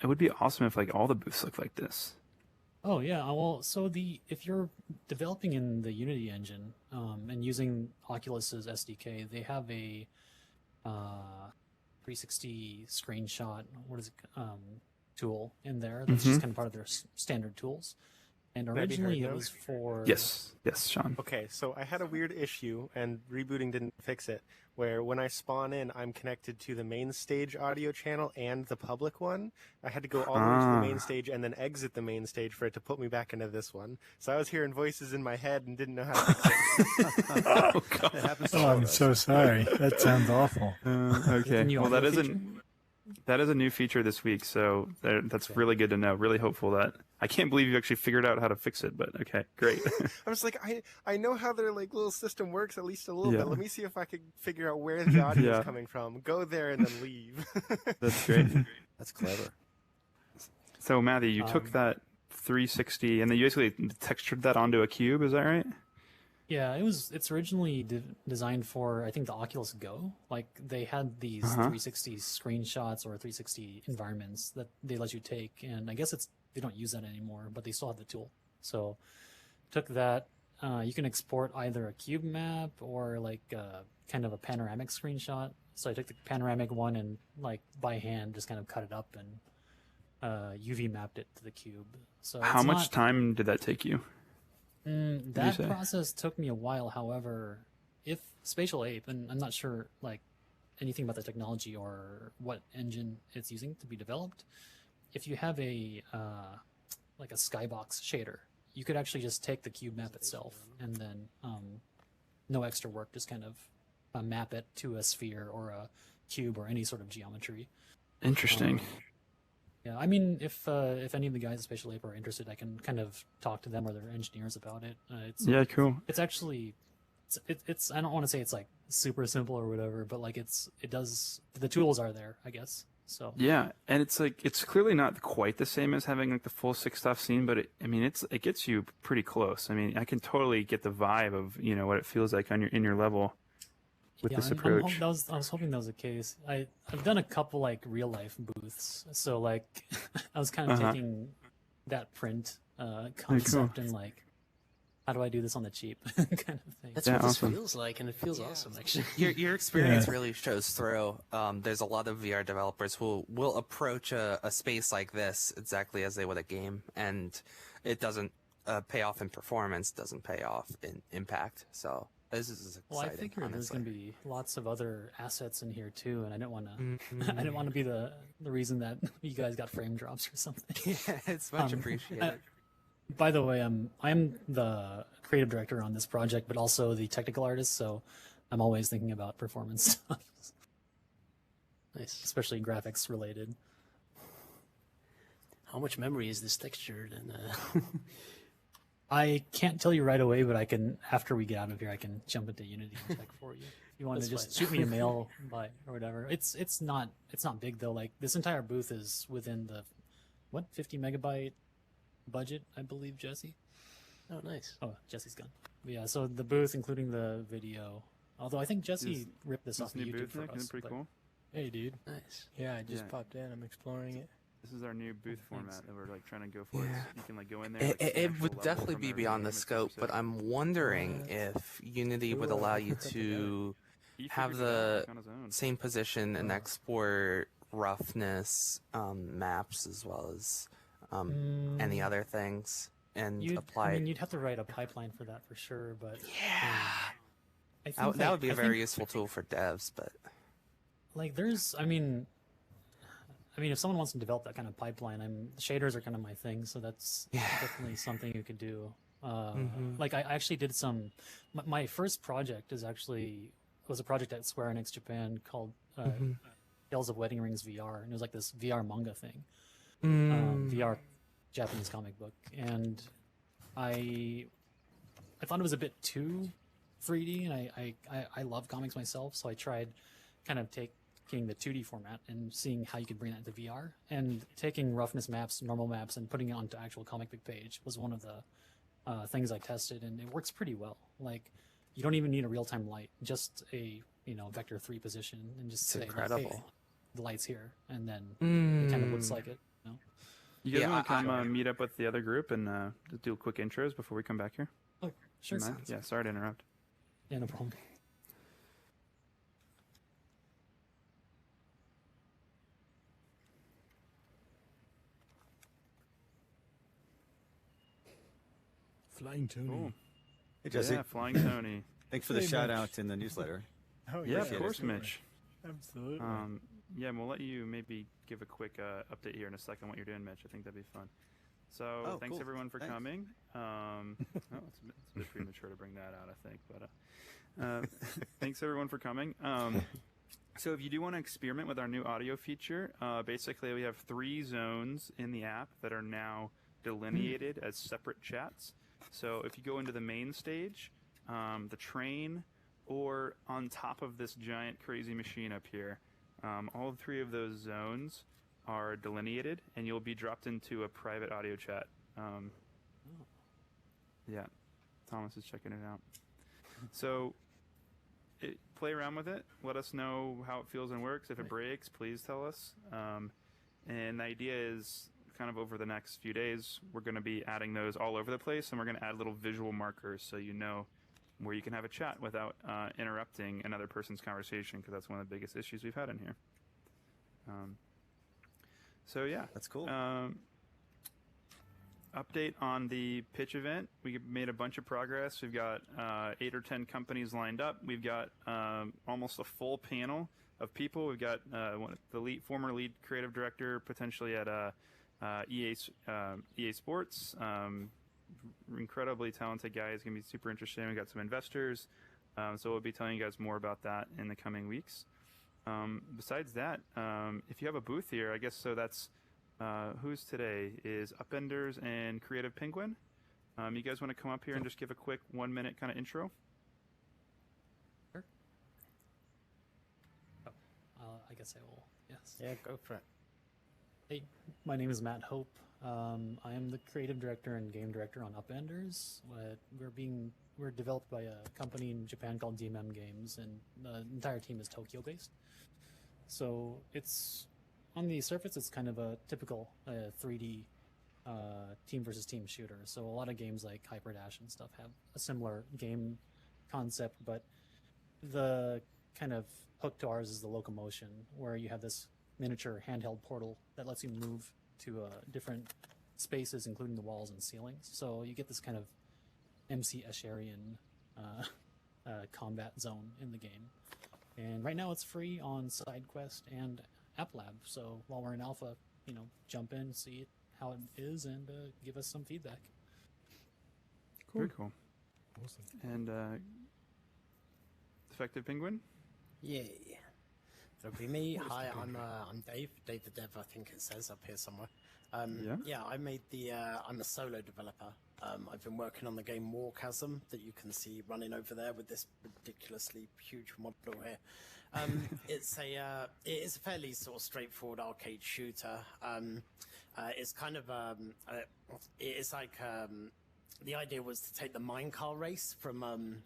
it would be awesome if like all the booths looked like this. Oh yeah, well, so if you're developing in the Unity engine and using Oculus's SDK, they have a 360 screenshot. What is it? Tool in there that's just kind of part of their standard tools. And originally it was for Yes, Sean. Okay, so I had a weird issue, and rebooting didn't fix it, where when I spawn in, I'm connected to the main stage audio channel and the public one. I had to go all the way to the main stage and then exit the main stage for it to put me back into this one. So I was hearing voices in my head and didn't know how to fix it. Oh, God. It happens to Oh, all of I'm us. so sorry. That sounds awful. Okay, new well that audio is a new feature this week, so that's really good to know. Really hopeful that I can't believe you actually figured out how to fix it, but okay, great. I was like, I know how their like little system works at least a little Yeah. bit. Let me see if I could figure out where the audio Yeah. is coming from. Go there and then leave. That's great. That's clever. So Matthew, you took that 360 and then you basically textured that onto a cube. Is that right? Yeah, it's originally designed for, I think, the Oculus Go. Like they had these 360 screenshots or 360 environments that they let you take, and I guess they don't use that anymore, but they still have the tool. So took that. You can export either a cube map or like kind of a panoramic screenshot So I took the panoramic one and like by hand just kind of cut it up and UV mapped it to the cube. So How it's much not- time did that take you? That say? process took me a while. However, if Spatial Ape, and I'm not sure like anything about the technology or what engine it's using to be developed, if you have a like a skybox shader, you could actually just take the cube map itself and then no extra work, just kind of map it to a sphere or a cube or any sort of geometry. Interesting. Yeah, I mean, if any of the guys at Spatial Ape are interested, I can kind of talk to them or their engineers about it. Yeah, cool. It's actually, it's I don't want to say it's like super simple or whatever, but like it does, the tools are there, I guess. So Yeah, and it's like it's clearly not quite the same as having like the full 6 scene, but it gets you pretty close. I mean, I can totally get the vibe of what it feels like on in your level with this approach. I was hoping that was the case. I've done a couple like real life booths, so like I was kind of taking that print concept and like, how do I do this on the cheap kind of thing. That's what this feels like, and it feels awesome, actually. Your experience really shows through. There's a lot of VR developers who will approach a space like this exactly as they would a game, and it doesn't pay off in performance, doesn't pay off in impact. So this is exciting. Well, I figure there's going to be lots of other assets in here too, and I didn't want to. Mm-hmm. I didn't want to be the reason that you guys got frame drops or something. Yeah, it's much appreciated. By the way, I'm the creative director on this project, but also the technical artist, so I'm always thinking about performance stuff. Nice. Especially graphics related. How much memory is this textured? And I can't tell you right away, but I can, after we get out of here, I can jump into Unity and check for you. If you want to just shoot me a mail by or whatever. It's not big though. Like this entire booth is within the 50 megabyte budget, I believe, Jesse. Oh, nice. Oh, Jesse's gone. But yeah, so the booth, including the video. Although I think Jesse ripped this off of new YouTube booth, for Nick? us. Isn't it pretty but- cool? Hey, dude. Nice. Yeah, I just Yeah. popped in. I'm exploring it. This is our new booth format that we're like trying to go for. Yeah. You can like go in there. like, see an It actual would level definitely from be their beyond game. the It's scope, super but sick. I'm wondering if Unity would Cool. allow you Put to He have figured it out, the like, on his own. same position and export roughness maps as well as any other things and apply I it. mean, you'd have to write a pipeline for that for sure, but I think That would be I a very think, useful tool for devs, but like there's I mean if someone wants to develop that kind of pipeline, shaders are kind of my thing, so that's definitely something you could do. Like I actually did some. My first project was a project at Square Enix Japan called Tales of Wedding Rings VR, and it was like this VR manga thing, VR Japanese comic book, and I thought it was a bit too 3D, and I love comics myself, so I tried kind of taking the 2D format and seeing how you could bring that into VR, and taking roughness maps, normal maps, and putting it onto actual comic book page was one of the things I tested, and it works pretty well. Like you don't even need a real-time light, just a vector 3 position, and just say, like, incredible. hey, the light's here, and then it kind of looks like it. You guys Yeah, want to come meet up with the other group and just do quick intros before we come back here? Oh, sure. You mind? Yeah, sorry to interrupt. Yeah, no problem. Flying Tony. Cool. Hey, Jesse. Yeah, Flying Tony. Thanks for the Hey, shout Mitch. out in the newsletter. Oh, Yeah, of Appreciate course, it. Mitch. Absolutely. Yeah, and we'll let you maybe give a quick update here in a second what you're doing, Mitch. I think that'd be fun. So thanks cool. everyone for Thanks. coming. It's a bit premature to bring that out, I think, but thanks everyone for coming. So if you do want to experiment with our new audio feature, basically we have 3 zones in the app that are now delineated as separate chats. So if you go into the main stage, the train, or on top of this giant crazy machine up here, all 3 of those zones are delineated, and you'll be dropped into a private audio chat. Yeah, Thomas is checking it out. So play around with it. Let us know how it feels and works. If it breaks, please tell us. And the idea is kind of over the next few days, we're going to be adding those all over the place, and we're going to add little visual markers so you know where you can have a chat without interrupting another person's conversation, because that's one of the biggest issues we've had in here. So yeah, that's cool. Update on the pitch event. We made a bunch of progress. We've got 8 or 10 companies lined up. We've got almost a full panel of people. We've got the former lead creative director, potentially at EA Sports. Incredibly talented guy. He's going to be super interesting. We've got some investors. So we'll be telling you guys more about that in the coming weeks. Besides that, if you have a booth here, I guess so that's who's today is UPENDERS and Creative Penguin. You guys want to come up here and just give a quick 1-minute kind of intro? Sure. I guess I will. Yes. Yeah, go for it. Hey, my name is Matt Hope. I am the creative director and game director on UPENDERS. We're developed by a company in Japan called DMM Games, and the entire team is Tokyo-based. So it's on the surface, it's kind of a typical 3D team versus team shooter. So a lot of games like Hyperdash and stuff have a similar game concept, but the kind of hook to ours is the locomotion, where you have this miniature handheld portal that lets you move to different spaces, including the walls and ceilings. So you get this kind of MC Escherian combat zone in the game. And right now it's free on SideQuest and App Lab. So while we're in alpha, jump in, see how it is, and give us some feedback. Cool. Very cool. Awesome. And Defective Penguin? Yeah. That'll be me. Hi, I'm Dave. Dave the Dev, I think it says up here somewhere. Yeah, I made I'm a solo developer. I've been working on the game Warchasm that you can see running over there with this ridiculously huge model here. It is a fairly sort of straightforward arcade shooter. It's kind of it's like the idea was to take the minecart race from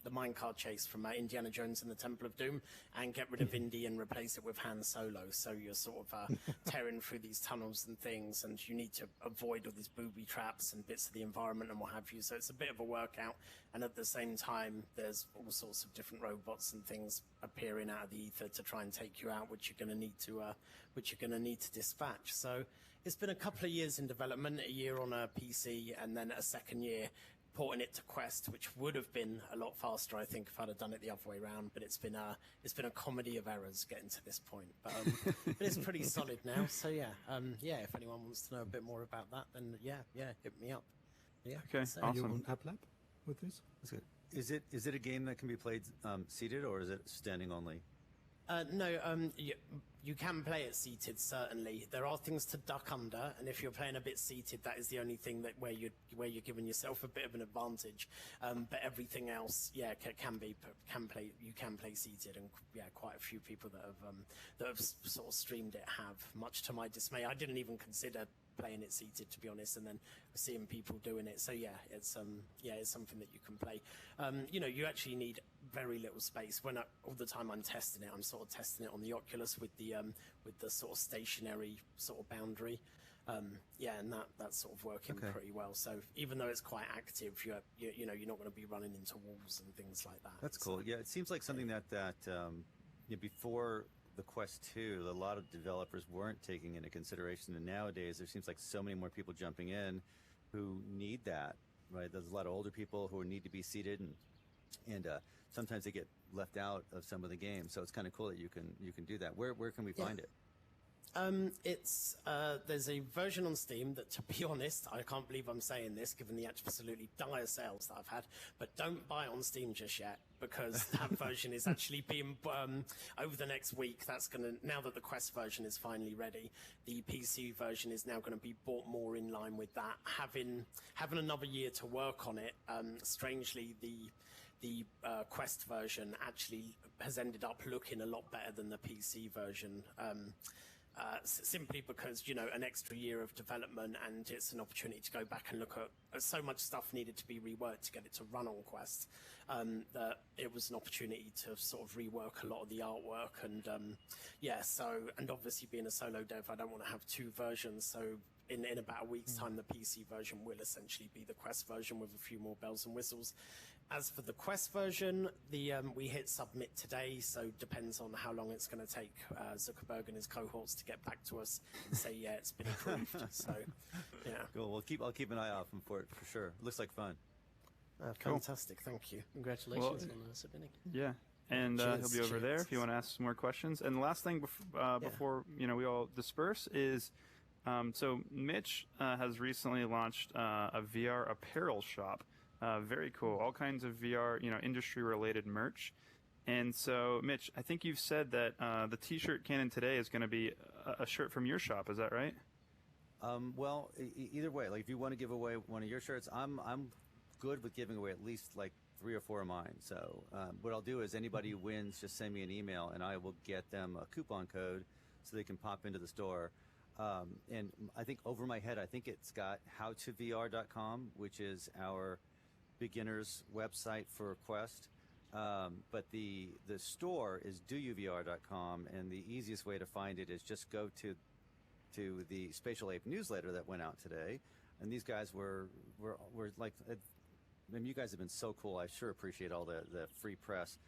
the minecart chase from Indiana Jones and the Temple of Doom and get rid of Indy and replace it with Han Solo. So you're sort of tearing through these tunnels and things, and you need to avoid all these booby traps and bits of the environment and what have you. So it's a bit of a workout, and at the same time, there's all sorts of different robots and things appearing out of the ether to try and take you out, which you're going to need to dispatch. So it's been a couple of years in development, a year on a PC, and then a second year porting it to Quest, which would have been a lot faster, I think, if I'd have done it the other way around. But it's been a comedy of errors getting to this point. But it's pretty solid now. So yeah, if anyone wants to know a bit more about that, then yeah, hit me up. Yeah. Okay. So. Are you on App Lab with this? That's good. Is it a game that can be played seated, or is it standing only? No, you can play it seated, certainly. There are things to duck under, and if you're playing a bit seated, that is the only thing where you're giving yourself a bit of an advantage. But everything else, yeah, you can play seated, and yeah, quite a few people that have sort of streamed it have. Much to my dismay, I didn't even consider playing it seated, to be honest, and then seeing people doing it. So yeah, it's something that you can play. You actually need very little space. All the time I'm testing it, I'm sort of testing it on the Oculus with the sort of stationary sort of boundary. And that's sort of working pretty well. So even though it's quite active, you're not going to be running into walls and things like that. That's cool. Yeah, it seems like something that before the Quest 2, a lot of developers weren't taking into consideration, and nowadays there seems like so many more people jumping in who need that. Right, there's a lot of older people who need to be seated, and sometimes they get left out of some of the games. So it's kind of cool that you can do that. Where can we find it? There's a version on Steam that, to be honest, I can't believe I'm saying this given the absolutely dire sales that I've had, but don't buy it on Steam just yet, because that version is actually being over the next week. Now that the Quest version is finally ready, the PC version is now going to be bought more in line with that. Having another year to work on it, strangely the Quest version actually has ended up looking a lot better than the PC version. Simply because, an extra year of development, and it's an opportunity to go back and look at so much stuff needed to be reworked to get it to run on Quest, that it was an opportunity to sort of rework a lot of the artwork. And and obviously being a solo dev, I don't want to have two versions. So in about a week's time, the PC version will essentially be the Quest version with a few more bells and whistles. As for the Quest version, we hit submit today, so depends on how long it's going to take Zuckerberg and his cohorts to get back to us and say, yeah, it's been approved. So, yeah. Cool. I'll keep an eye out for it for sure. Looks like fun. Fantastic. Thank you. Congratulations on submitting. Yeah. And he'll Cheers, be over there cheers. if you want to ask some more questions. And the last thing before we all disperse is, so Mitch has recently launched a VR apparel shop. Very cool. All kinds of VR, industry-related merch. And so, Mitch, I think you've said that the T-shirt cannon today is going to be a shirt from your shop. Is that right? Well, either way, like if you want to give away one of your shirts, I'm good with giving away at least like 3 or 4 of mine. So what I'll do is anybody who wins, just send me an email and I will get them a coupon code so they can pop into the store. And I think over my head, I think it's got howtovr.com, which is our beginner's website for Quest. But the store is douvr.com, and the easiest way to find it is just go to the Spatial Ape newsletter that went out today. And these guys were like, I mean, you guys have been so cool. I sure appreciate all the free press.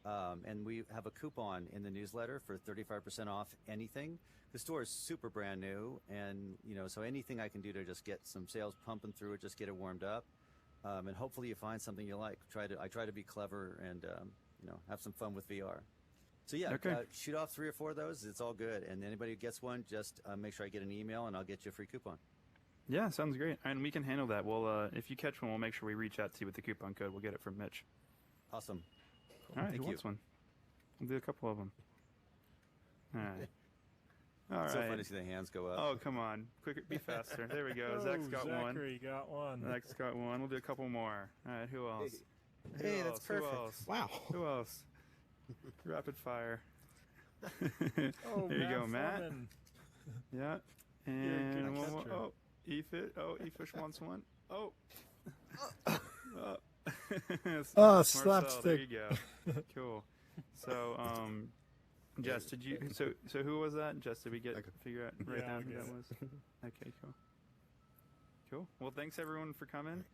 And we have a coupon in the newsletter for 35% off anything. The store is super brand new, and so anything I can do to just get some sales pumping through it, just get it warmed up, and hopefully you find something you like. I try to be clever and have some fun with VR. So yeah, Okay. Shoot off 3 or 4 of those. It's all good. And anybody who gets one, just make sure I get an email, and I'll get you a free coupon. Yeah, sounds great. And we can handle that. We'll, if you catch one, we'll make sure we reach out to you with the coupon code. We'll get it from Mitch. Awesome. All right, Thank who you. wants one? We'll do a couple of them. All right. All right. It's so funny to see the hands go up. Oh, come on. Quicker, be faster. There we go. Zach's got one. Zachary got one. Zach's got one. We'll do a couple more. All right, who else? Who Hey, else? that's perfect. Who else? Wow. Who else? Rapid fire. Oh, there you go, Matt. Foreman. Yeah. You're a And good one more. catcher. Oh, Efish. Oh, Efish wants one. Oh. Oh. Oh, Marcel, there slapstick. you go. Cool. So, Jess, did you? So who was that? Jess, did we figure out right Yeah, down I who that guess. was? Okay, cool. Cool. Well, thanks everyone for coming.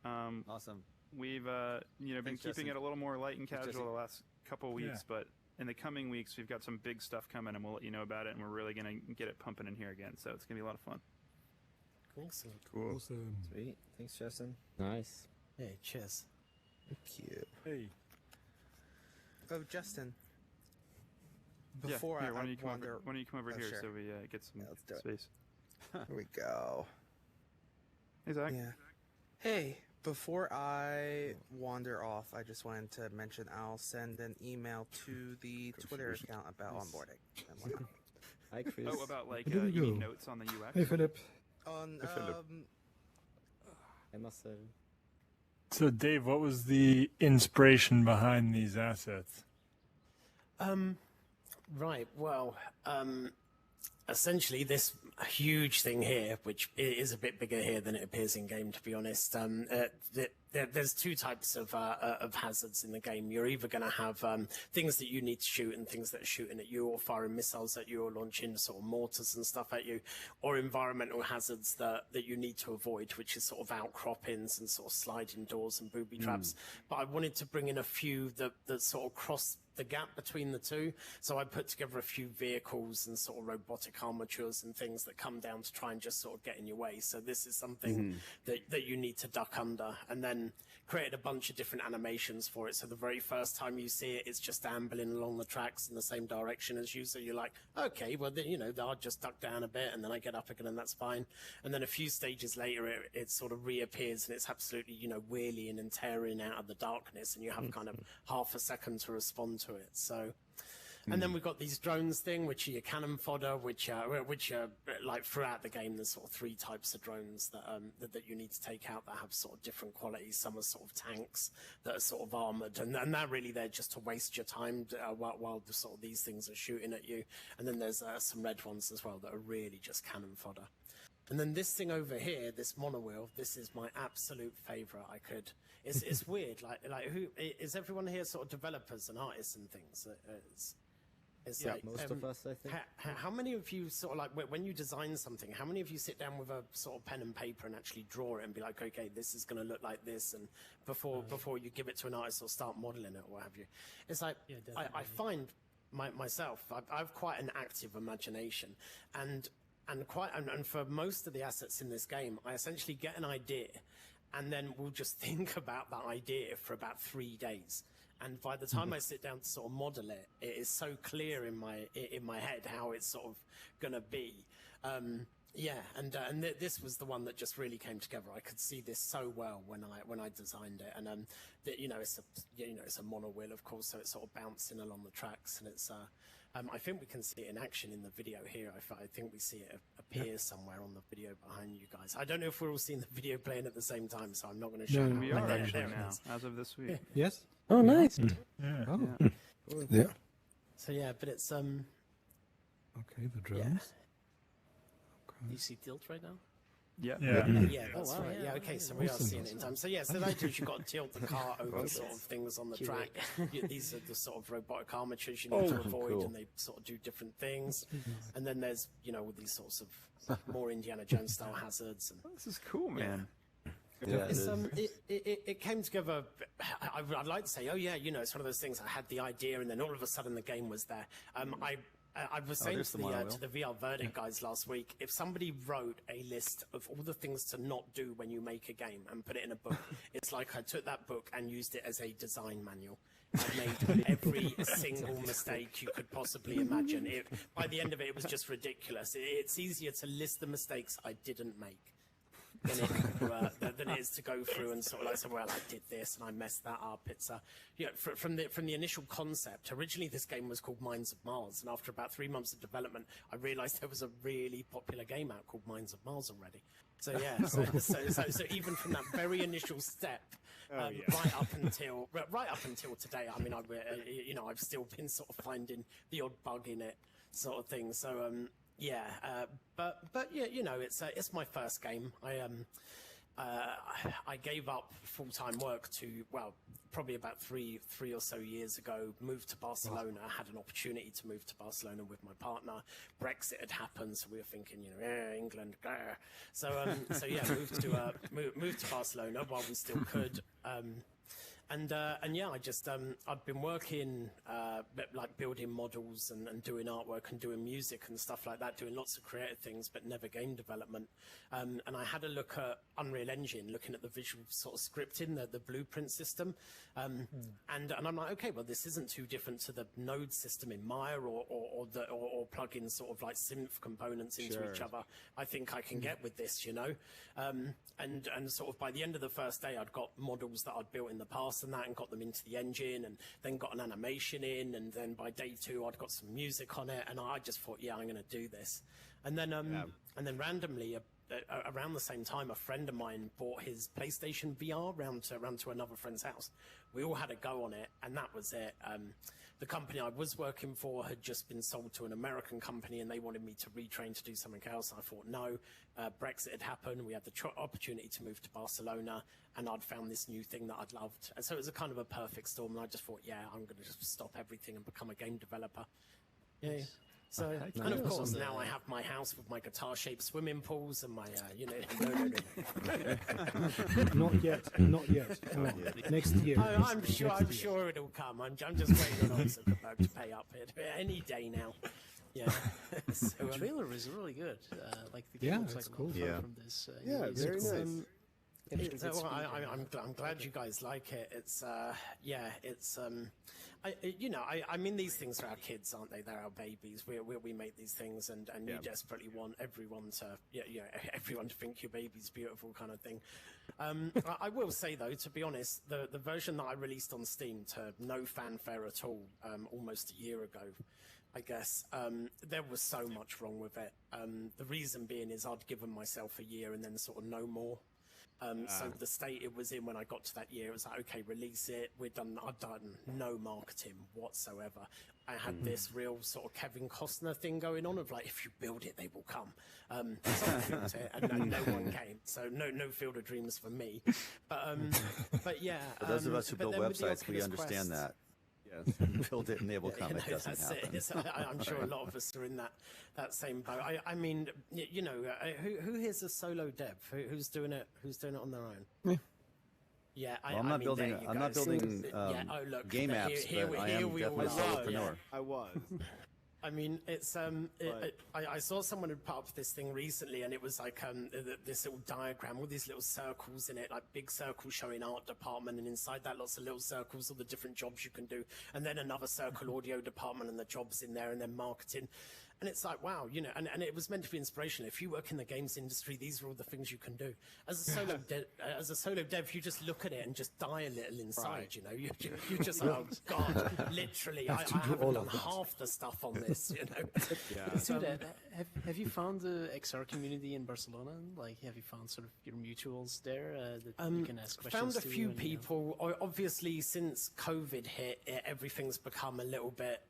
Awesome. We've been Thanks, keeping Justin. it a little more light and Thanks, casual Jesse. the last couple weeks, Yeah. but in the coming weeks we've got some big stuff coming, and we'll let you know about it. And we're really gonna get it pumping in here again, so it's gonna be a lot of fun. Excellent. Cool. Awesome. Sweet. Thanks, Justin. Nice. Hey, cheers. Thank you. Hey. Oh, Justin. Yeah, Before here, why I don't you come wander, over? Why don't you come over Oh, here sure. so we get some Yeah, let's do it. space? Here we go. Hey, Zach. Yeah. Hey, before I wander off, I just wanted to mention I'll send an email to the Twitter account about onboarding and whatnot. Hi, Chris. Oh, about like There you we mean go. notes on the UX? Hey, Philip. On Hey, Philip. I must have. So, Dave, what was the inspiration behind these assets? Right. Well, essentially, this huge thing here, which is a bit bigger here than it appears in game, to be honest. There's 2 types of hazards in the game. You're either going to have things that you need to shoot and things that are shooting at you, or firing missiles at you, or launching sort of mortars and stuff at you, or environmental hazards that you need to avoid, which is sort of outcroppings and sort of sliding doors and booby traps. But I wanted to bring in a few that sort of cross the gap between the two. So I put together a few vehicles and sort of robotic armatures and things that come down to try and just sort of get in your way. So this is something that you need to duck under, and then created a bunch of different animations for it. So the very first time you see it, it's just ambling along the tracks in the same direction as you. So you're like, okay, well, then, I'll just duck down a bit and then I get up again and that's fine. And then a few stages later, it sort of reappears and it's absolutely, wheeling and tearing out of the darkness, and you have kind of half a second to respond to it. So, and then we've got these drones thing, which are your cannon fodder, which are like throughout the game. There's sort of 3 types of drones that you need to take out that have sort of different qualities. Some are sort of tanks that are sort of armored, and they're really there just to waste your time while the sort of these things are shooting at you. And then there's some red ones as well that are really just cannon fodder. And then this thing over here, this monowheel, this is my absolute favorite. It's weird. Like who is everyone here? Sort of developers and artists and things. It's Yeah, like most of us, I think. How many of you sort of like when you design something? How many of you sit down with a sort of pen and paper and actually draw it and be like, okay, this is going to look like this, and before you give it to an artist or start modeling it or what have you? It's like I find myself I've quite an active imagination, and for most of the assets in this game, I essentially get an idea, and then we'll just think about that idea for about 3 days. And by the time I sit down to sort of model it, it is so clear in my head how it's sort of gonna be. This was the one that just really came together. I could see this so well when I designed it, and it's a mono wheel, of course, so it's sort of bouncing along the tracks, and it's I think we can see it in action in the video here. I think we see it appear somewhere on the video behind you guys. I don't know if we're all seeing the video playing at the same time, so I'm not going to show you. We are actually now, as of this week. Yes. Oh, nice. Yeah. Yeah. Yeah. So yeah, but it's Okay, the drums. Do you see tilt right now? Yeah. Yeah, that's right. Yeah, okay, so we are Awesome. seeing it in time. So yeah, so that is you've got to tilt the car over sort of things on the track. These are the sort of robotic armatures you need to avoid, and they sort of do different things. And then there's, all these sorts of more Indiana Jones style hazards. And This is cool, man. Yeah, it came together. I'd like to say, oh yeah, it's one of those things. I had the idea, and then all of a sudden the game was there. I was saying there's to the mono the VR Verdict guys last week, if somebody wrote a list of all the things to not do when you make a game and put it in a book, it's like I took that book and used it as a design manual. I made every single mistake you could possibly imagine. By the end of it, it was just ridiculous. It's easier to list the mistakes I didn't make than it is to go through and sort of like say, well, I did this and I messed that up. It's from the initial concept. Originally, this game was called Mines of Mars, and after about 3 months of development, I realised there was a really popular game out called Mines of Mars already. So yeah, so even from that very initial step, right up until today, I mean, I've still been sort of finding the odd bug in it, sort of thing. So but yeah, it's my first game. I gave up full-time work to, probably about three or so years ago, moved to Barcelona, had an opportunity to move to Barcelona with my partner. Brexit had happened, so we were thinking, England, grr. So moved to Barcelona while we still could. And yeah, I've been working, like building models and doing artwork and doing music and stuff like that, doing lots of creative things, but never game development. And I had a look at Unreal Engine, looking at the visual sort of scripting, the blueprint system. And I'm like, okay, well, this isn't too different to the node system in Maya or plug in sort of like synth components into each other. I think I can get with this, and sort of by the end of the first day, I'd got models that I'd built in the past and that, and got them into the engine, and then got an animation in, and then by day 2 I'd got some music on it, and I just thought, yeah, I'm going to do this. And then randomly around the same time, a friend of mine bought his PlayStation VR round to another friend's house. We all had a go on it, and that was it. The company I was working for had just been sold to an American company, and they wanted me to retrain to do something else. I thought, no. Brexit had happened. We had the opportunity to move to Barcelona, and I'd found this new thing that I'd loved. And so it was a kind of a perfect storm, and I just thought, yeah, I'm going to just stop everything and become a game developer. Yeah. So, and of course, now I have my house with my guitar-shaped swimming pools and my, Not yet. Next year. I'm sure it'll come. I'm just waiting on Zuckerberg to pay up it any day now. Yeah. The trailer was really good. Like the game looks like cool. From this. Very nice. I'm glad you guys like it. It's I mean, these things are our kids, aren't they? They're our babies. We make these things, and you desperately want everyone to everyone to think your baby's beautiful, kind of thing. I will say though, to be honest, the version that I released on Steam to no fanfare at all, almost a year ago, I guess, there was so much wrong with it. The reason being is I'd given myself a year and then sort of no more. So the state it was in when I got to that year, it was like, okay, release it. I'd done no marketing whatsoever. I had this real sort of Kevin Costner thing going on of like, if you build it, they will come. So I built it, and no one came. So no Field of Dreams for me. But yeah. For those of us who build then with the websites, we Oculus understand Quest, that. Yes. Build it, enable You comment know, doesn't that's it. happen. I'm sure a lot of us are in that same boat. I mean, you know, who here's a solo dev? Who's doing it? Who's doing it on their own? Me. Yeah, Well, I'm not mean, building. there you I'm go. not building Yeah, oh, look, game here- apps, here but we- I here am we all definitely a are, yeah. solopreneur. I was. I mean, it's I saw someone had put up this thing recently, and it was like this little diagram with these little circles in it, like big circles showing art department, and inside that lots of little circles, all the different jobs you can do, and then another circle audio department and the jobs in there, and then marketing. And it's like, wow, you know, and it was meant to be inspirational. If you work in the games industry, these are all the things you can do. As a solo dev, you just look at it and just die a little inside, you know. You just, oh God, literally, I haven't done half the stuff on this, you know. Yeah. So, have you found the XR community in Barcelona? Like, have you found sort of your mutuals there that you can ask questions Found a to? few and, people. Obviously, since COVID hit, everything's become a little bit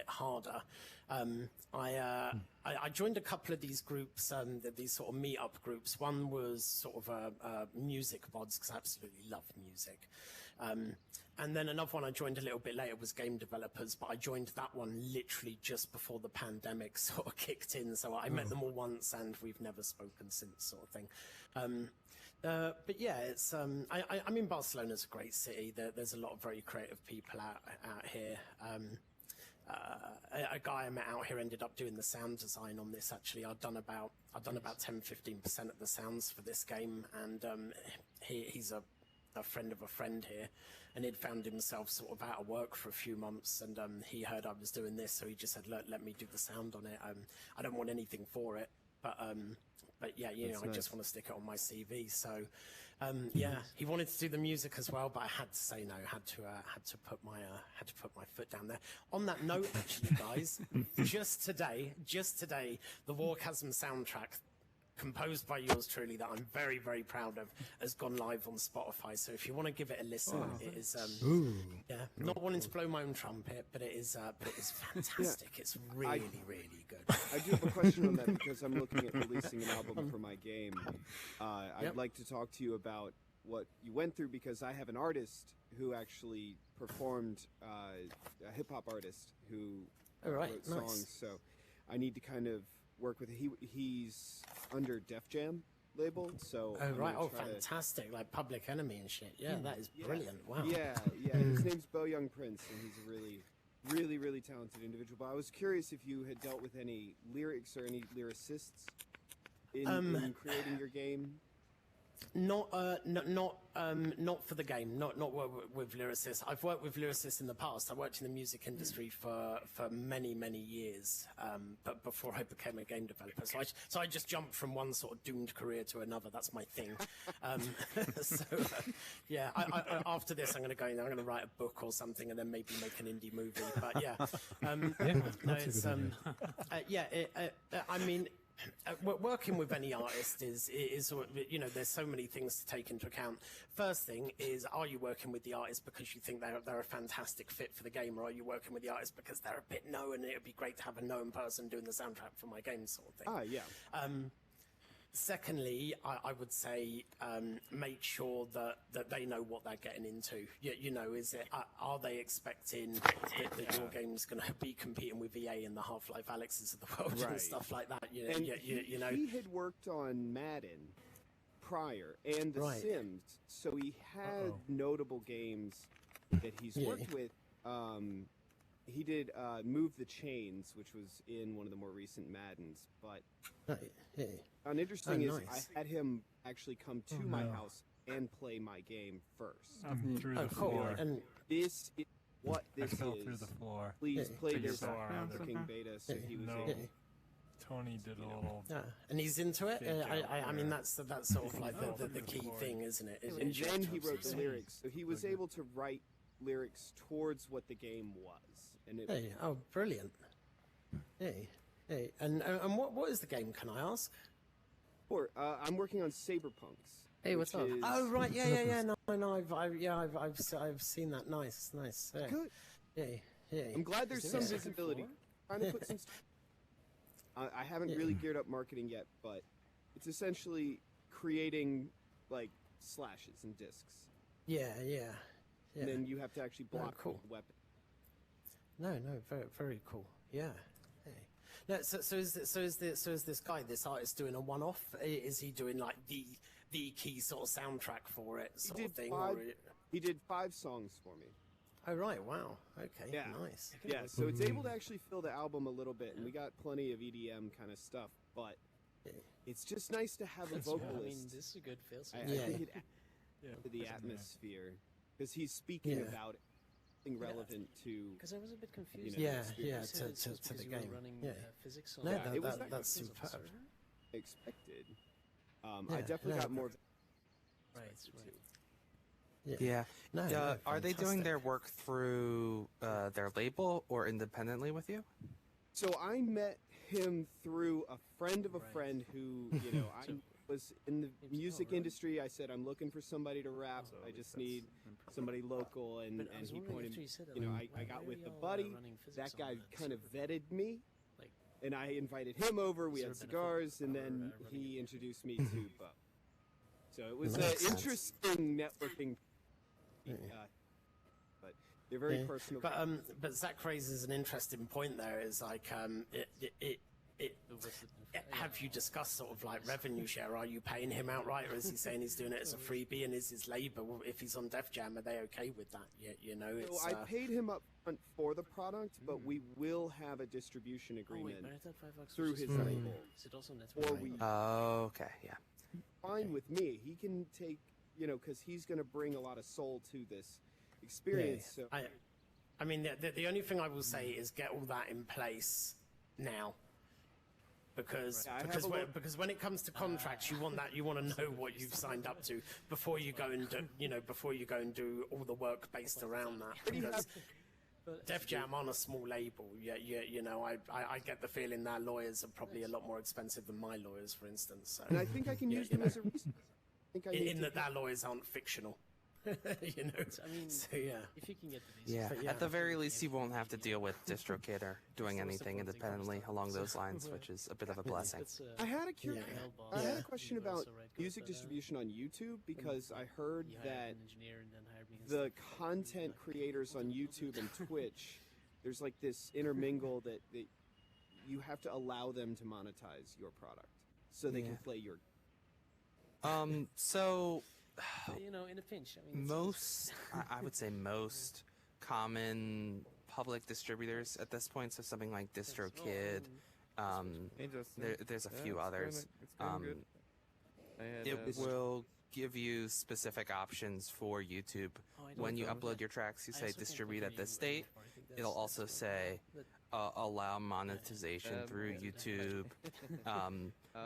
harder. I joined a couple of these groups, these sort of meetup groups. One was sort of music mods, because I absolutely love music. And then another one I joined a little bit later was game developers, but I joined that one literally just before the pandemic sort of kicked in. So I met them all once, and we've never spoken since, sort of thing. But yeah, it's I mean, Barcelona's a great city. There's a lot of very creative people out here. A guy I met out here ended up doing the sound design on this. Actually, I've done about 10-15% of the sounds for this game, and he's a friend of a friend here, and he'd found himself sort of out of work for a few months, and he heard I was doing this, so he just said, "Look, let me do the sound on it. I don't want anything for it, but yeah, you know, I just want to stick it on my CV." So yeah, he wanted to do the music as well, but I had to say no. Had to put my foot down there. On that note, actually, guys, just today, the Warchasm soundtrack, composed by yours truly, that I'm very, very proud of, has gone live on Spotify. So if you want to give it a listen, it is yeah, not wanting to blow my own trumpet, but it is fantastic. It's really, really good. I do have a question on that, because I'm looking at releasing an album for my game. I'd like to talk to you about what you went through, because I have an artist who actually performed, a hip-hop artist who wrote songs, so I need to kind of work with he's under Def Jam label, so fantastic, like Public Enemy and shit. Yeah, that is brilliant. Wow. Yeah, his name's Bo Young Prince, and he's a really, really talented individual. But I was curious if you had dealt with any lyrics or any lyricists in creating your game. Not for the game. Not with lyricists. I've worked with lyricists in the past. I worked in the music industry for many years. But before I became a game developer, so I just jumped from one sort of doomed career to another. That's my thing. Yeah. After this, I'm going to go in. I'm going to write a book or something, and then maybe make an indie movie. But yeah, no, it's I mean. Working with any artist is you know, there's so many things to take into account. First thing is, are you working with the artist because you think they're a fantastic fit for the game, or are you working with the artist because they're a bit known and it would be great to have a known person doing the soundtrack for my game, sort of thing. Yeah. Secondly, I would say make sure that they know what they're getting into. You know, are they expecting that your game's going to be competing with EA and the Half-Life Alexes of the world and stuff like that? You know, he had worked on Madden prior and The Sims, so he had notable games that he's worked with. He did Move the Chains, which was in one of the more recent Maddens. But interesting is I had him actually come to my house and play my game first. I'm through the floor. And this is what this I fell is. through the floor. Please play Figure this working beta, so he was able. Tony did a little. Yeah, and he's into it. I mean, that's sort of like the key thing, isn't it? And then he wrote the lyrics, so he was able to write lyrics towards what the game was. And brilliant. Hey, and what is the game? Can I ask? Or I'm working on Cyberpunks. Hey, what's up? Oh right, yeah. No, I've seen that. Nice. Yeah. Good. Yeah. I'm glad there's some visibility. Trying to put some. I haven't really geared up marketing yet, but it's essentially creating like slashes and discs. Yeah. Yeah. And then you have to actually block cool. with the weapon. No, very, very cool. Yeah. Hey. No, so is this guy, this artist, doing a one-off? Is he doing like the key sort of soundtrack for it, sort of thing? He did 5 songs for me. Oh right, wow. Okay, Yeah. nice. Yeah, so it's able to actually fill the album a little bit, and we got plenty of EDM kind of stuff, but it's just nice to have a vocalist. I mean, this is a good feel. I think it adds to the atmosphere because he's speaking about it, something relevant to. Because I was a bit confused. You know, to the game. Running, Yeah, physics no, on it was that's superb. Expected. I definitely got more. Right. Yeah. No, are they doing fantastic. their work through their label or independently with you? So I met him through a friend of a friend who, you know, I was in the music industry. I said, I'm looking for somebody to rap. I just need somebody local. And he pointed, you know, I got with a buddy. That guy kind of vetted me. And I invited him over. We had cigars. And then he introduced me to Bo. So it was an interesting networking. But they're very personal. But Zach raises an interesting point there. Is like have you discussed sort of like revenue share? Are you paying him outright, or is he saying he's doing it as a freebie? And is his label, if he's on Def Jam, are they okay with that? You know, it's, so I paid him up front for the product, but we will have a distribution agreement through his label. Is it also network? Or we. Okay, yeah. Fine with me. He can take, you know, because he's going to bring a lot of soul to this experience. Yeah. So I mean, the only thing I will say is get all that in place now. Because because when it comes to contracts, you want to know what you've signed up to before you go and do all the work based around that. Because Def Jam on a small label, you know, I get the feeling their lawyers are probably a lot more expensive than my lawyers, for instance. So, and I think I can use them as a reason. In that their lawyers aren't fictional. You know, I mean, so, yeah. If you can get the Yeah. visa. At the very least, you won't have to deal with DistroKid or doing anything independently along those lines, which is a bit of a blessing. I had a question about music distribution on YouTube because I heard that the content creators on YouTube and Twitch, there's like this intermingle that you have to allow them to monetize your product so they can play your. So. You know, in a pinch. I mean, I would say most common public distributors at this point, so something like DistroKid, there's a few others. It will give you specific options for YouTube. When you upload your tracks, you say distribute at this date. It'll also say allow monetization through YouTube.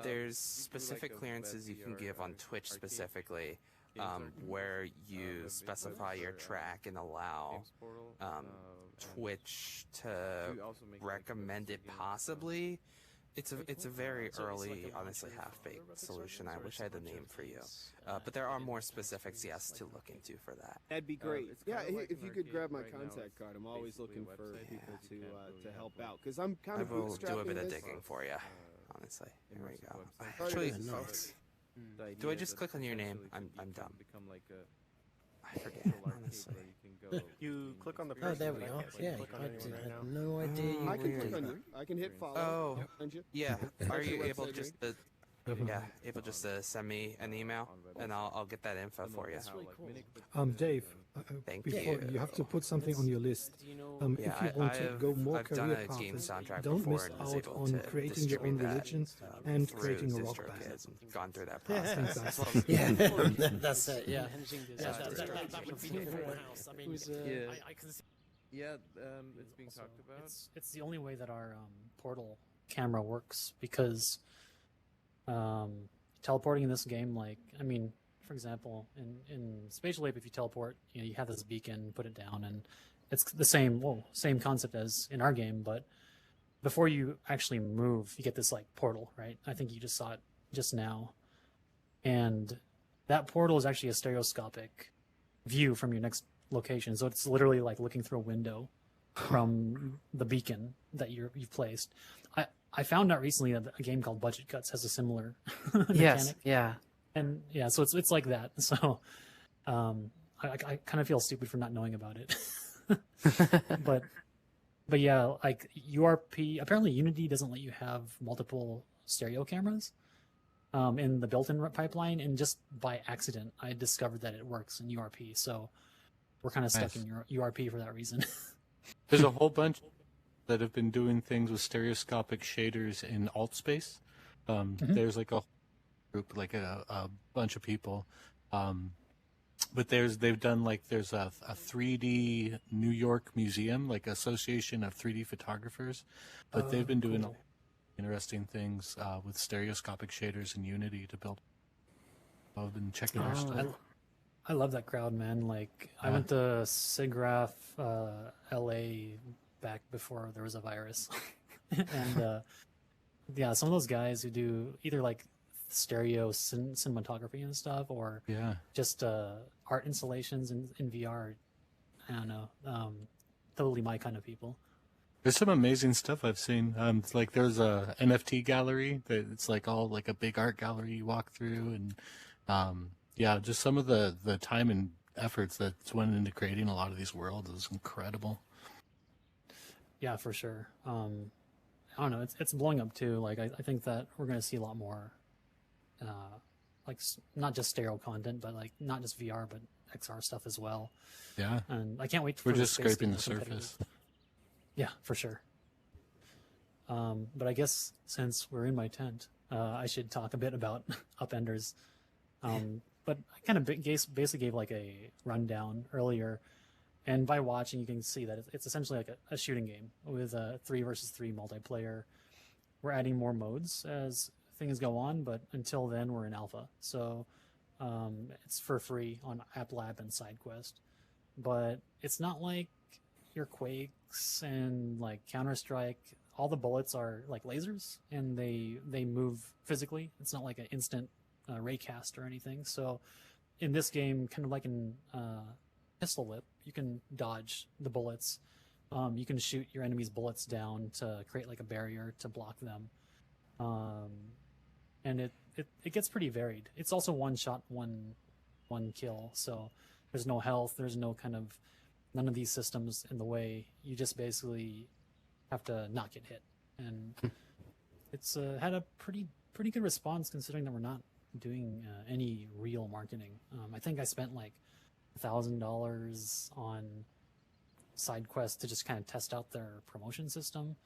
There's specific clearances you can give on Twitch specifically. Where you specify your track and allow Twitch to recommend it possibly. It's a very early, honestly half-baked solution. I wish I had a name for you. But there are more specifics, yes, to look into for that. That'd be great. Yeah, if you could grab my contact card, I'm always looking for people to help out because I'm kind of I will bootstrapping do a bit of this. digging for you, honestly. Here we go. Actually, do I just click on your name? I'm dumb. I forget, honestly. You click on the Oh, person. there we but I are. can't Yeah, click on I anyone right now. had no idea you I can were click on that. you. I can hit follow. Oh, find you. yeah. That's Are your you able website, just right? to send me an email and I'll get that info for you. Dave, Thank before you. have to put something on your list. Yeah, if you want to go more I've done career a game paths, soundtrack don't before miss and was out able on to creating your own distribute that, religion and through creating a rock DistroKid band. and gone through that process. Fantastic. Yeah, that's it. Yeah, Managing this that distribution would be for the everyone. house. I mean, Who's, I can see. Yeah, it's being talked about. It's the only way that our portal camera works because teleporting in this game, like, I mean, for example, in Spatial Ape, if you teleport, you know, you have this beacon, put it down, and it's the same concept as in our game, but before you actually move, you get this like portal, right? I think you just saw it just now, and that portal is actually a stereoscopic view from your next location, so it's literally like looking through a window from the beacon that you've placed. I found out recently that a game called Budget Cuts has a similar mechanic. Yes, yeah. And yeah, so it's like that. So I I kind of feel stupid for not knowing about it. but yeah, like URP, apparently Unity doesn't let you have multiple stereo cameras in the built-in pipeline, and just by accident I discovered that it works in URP. So we're kind of stuck in URP for that reason. There's a whole bunch that have been doing things with stereoscopic shaders in alt space. There's like a group, like a bunch of people. But they've done like there's a 3D New York museum, like Association of 3D Photographers, but they've been doing interesting things with stereoscopic shaders in Unity to build. I've been checking their stuff. I love that crowd, man. Like I went to SIGGRAPH LA back before there was a virus, and yeah, some of those guys who do either like stereo cinematography and stuff, or just art installations in VR. I don't know, totally my kind of people. There's some amazing stuff I've seen. It's like there's a NFT gallery that it's like all like a big art gallery you walk through, and yeah, just some of the time and efforts that's went into creating a lot of these worlds is incredible. Yeah, for sure. I don't know. It's blowing up too. Like I think that we're going to see a lot more, like not just stereo content, but like not just VR, but XR stuff as well. Yeah. And I can't wait. We're for just the space scraping to the be competitive. surface. Yeah, for sure. But I guess since we're in my tent, I should talk a bit about Upenders. But I kind of basically gave like a rundown earlier, and by watching you can see that it's essentially like a shooting game with a 3 versus 3 multiplayer. We're adding more modes as things go on, but until then we're in alpha. So it's for free on App Lab and SideQuest. But it's not like your Quakes and like Counter-Strike. All the bullets are like lasers, and they move physically. It's not like an instant raycast or anything. So in this game, kind of like in Pistol Whip, you can dodge the bullets. You can shoot your enemy's bullets down to create like a barrier to block them. And it gets pretty varied. It's also one shot, one kill. So there's no health. There's no kind of none of these systems in the way. You just basically have to not get hit. And it's had a pretty good response considering that we're not doing any real marketing. I think I spent like $1,000 on SideQuest to just kind of test out their promotion system,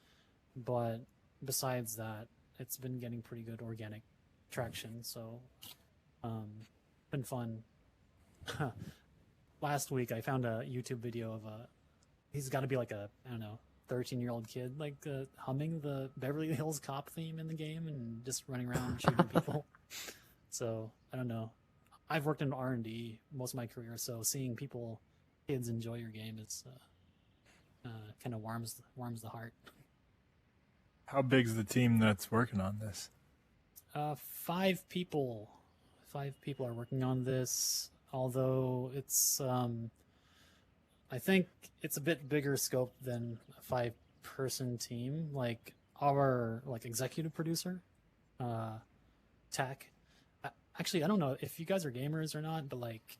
but besides that, it's been getting pretty good organic traction. So, been fun. Last week I found a YouTube video of he's got to be like a 13-year-old kid, like humming the Beverly Hills Cop theme in the game and just running around shooting people. So I don't know. I've worked in R&D most of my career, so seeing kids enjoy your game, it's kind of warms the heart. How big's the team that's working on this? 5 people. 5 people are working on this. Although it's, I think it's a bit bigger scope than a 5-person team. Like our executive producer, Tack. Actually, I don't know if you guys are gamers or not, but like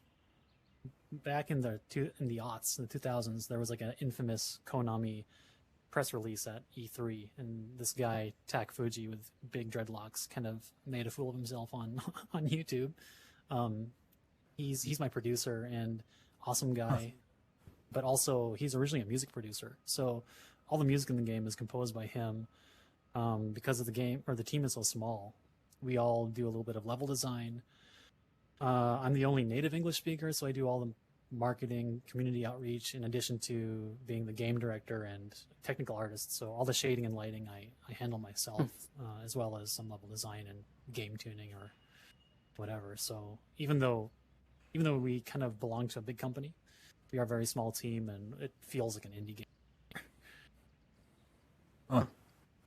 back in the aughts, in the 2000s, there was like an infamous Konami press release at E3, and this guy Tak Fuji with big dreadlocks kind of made a fool of himself on YouTube. He's my producer and awesome guy, but also he's originally a music producer. So all the music in the game is composed by him. Because of the game or the team is so small, we all do a little bit of level design. I'm the only native English speaker, so I do all the marketing, community outreach, in addition to being the game director and technical artist. So all the shading and lighting I handle myself, as well as some level design and game tuning or whatever. So even though we kind of belong to a big company, we are a very small team, and it feels like an indie game. Huh.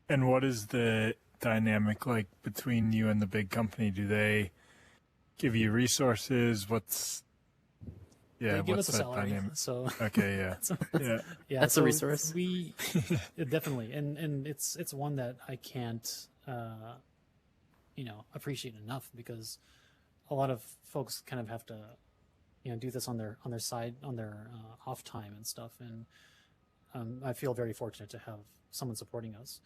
And what is the dynamic like between you and the big company? Do they give you resources? They give us a salary, dynamic? so okay, yeah, yeah, that's so a resource. We definitely, and it's one that I can't, appreciate enough, because a lot of folks kind of have to do this on their side, on their off time and stuff. And I feel very fortunate to have someone supporting us.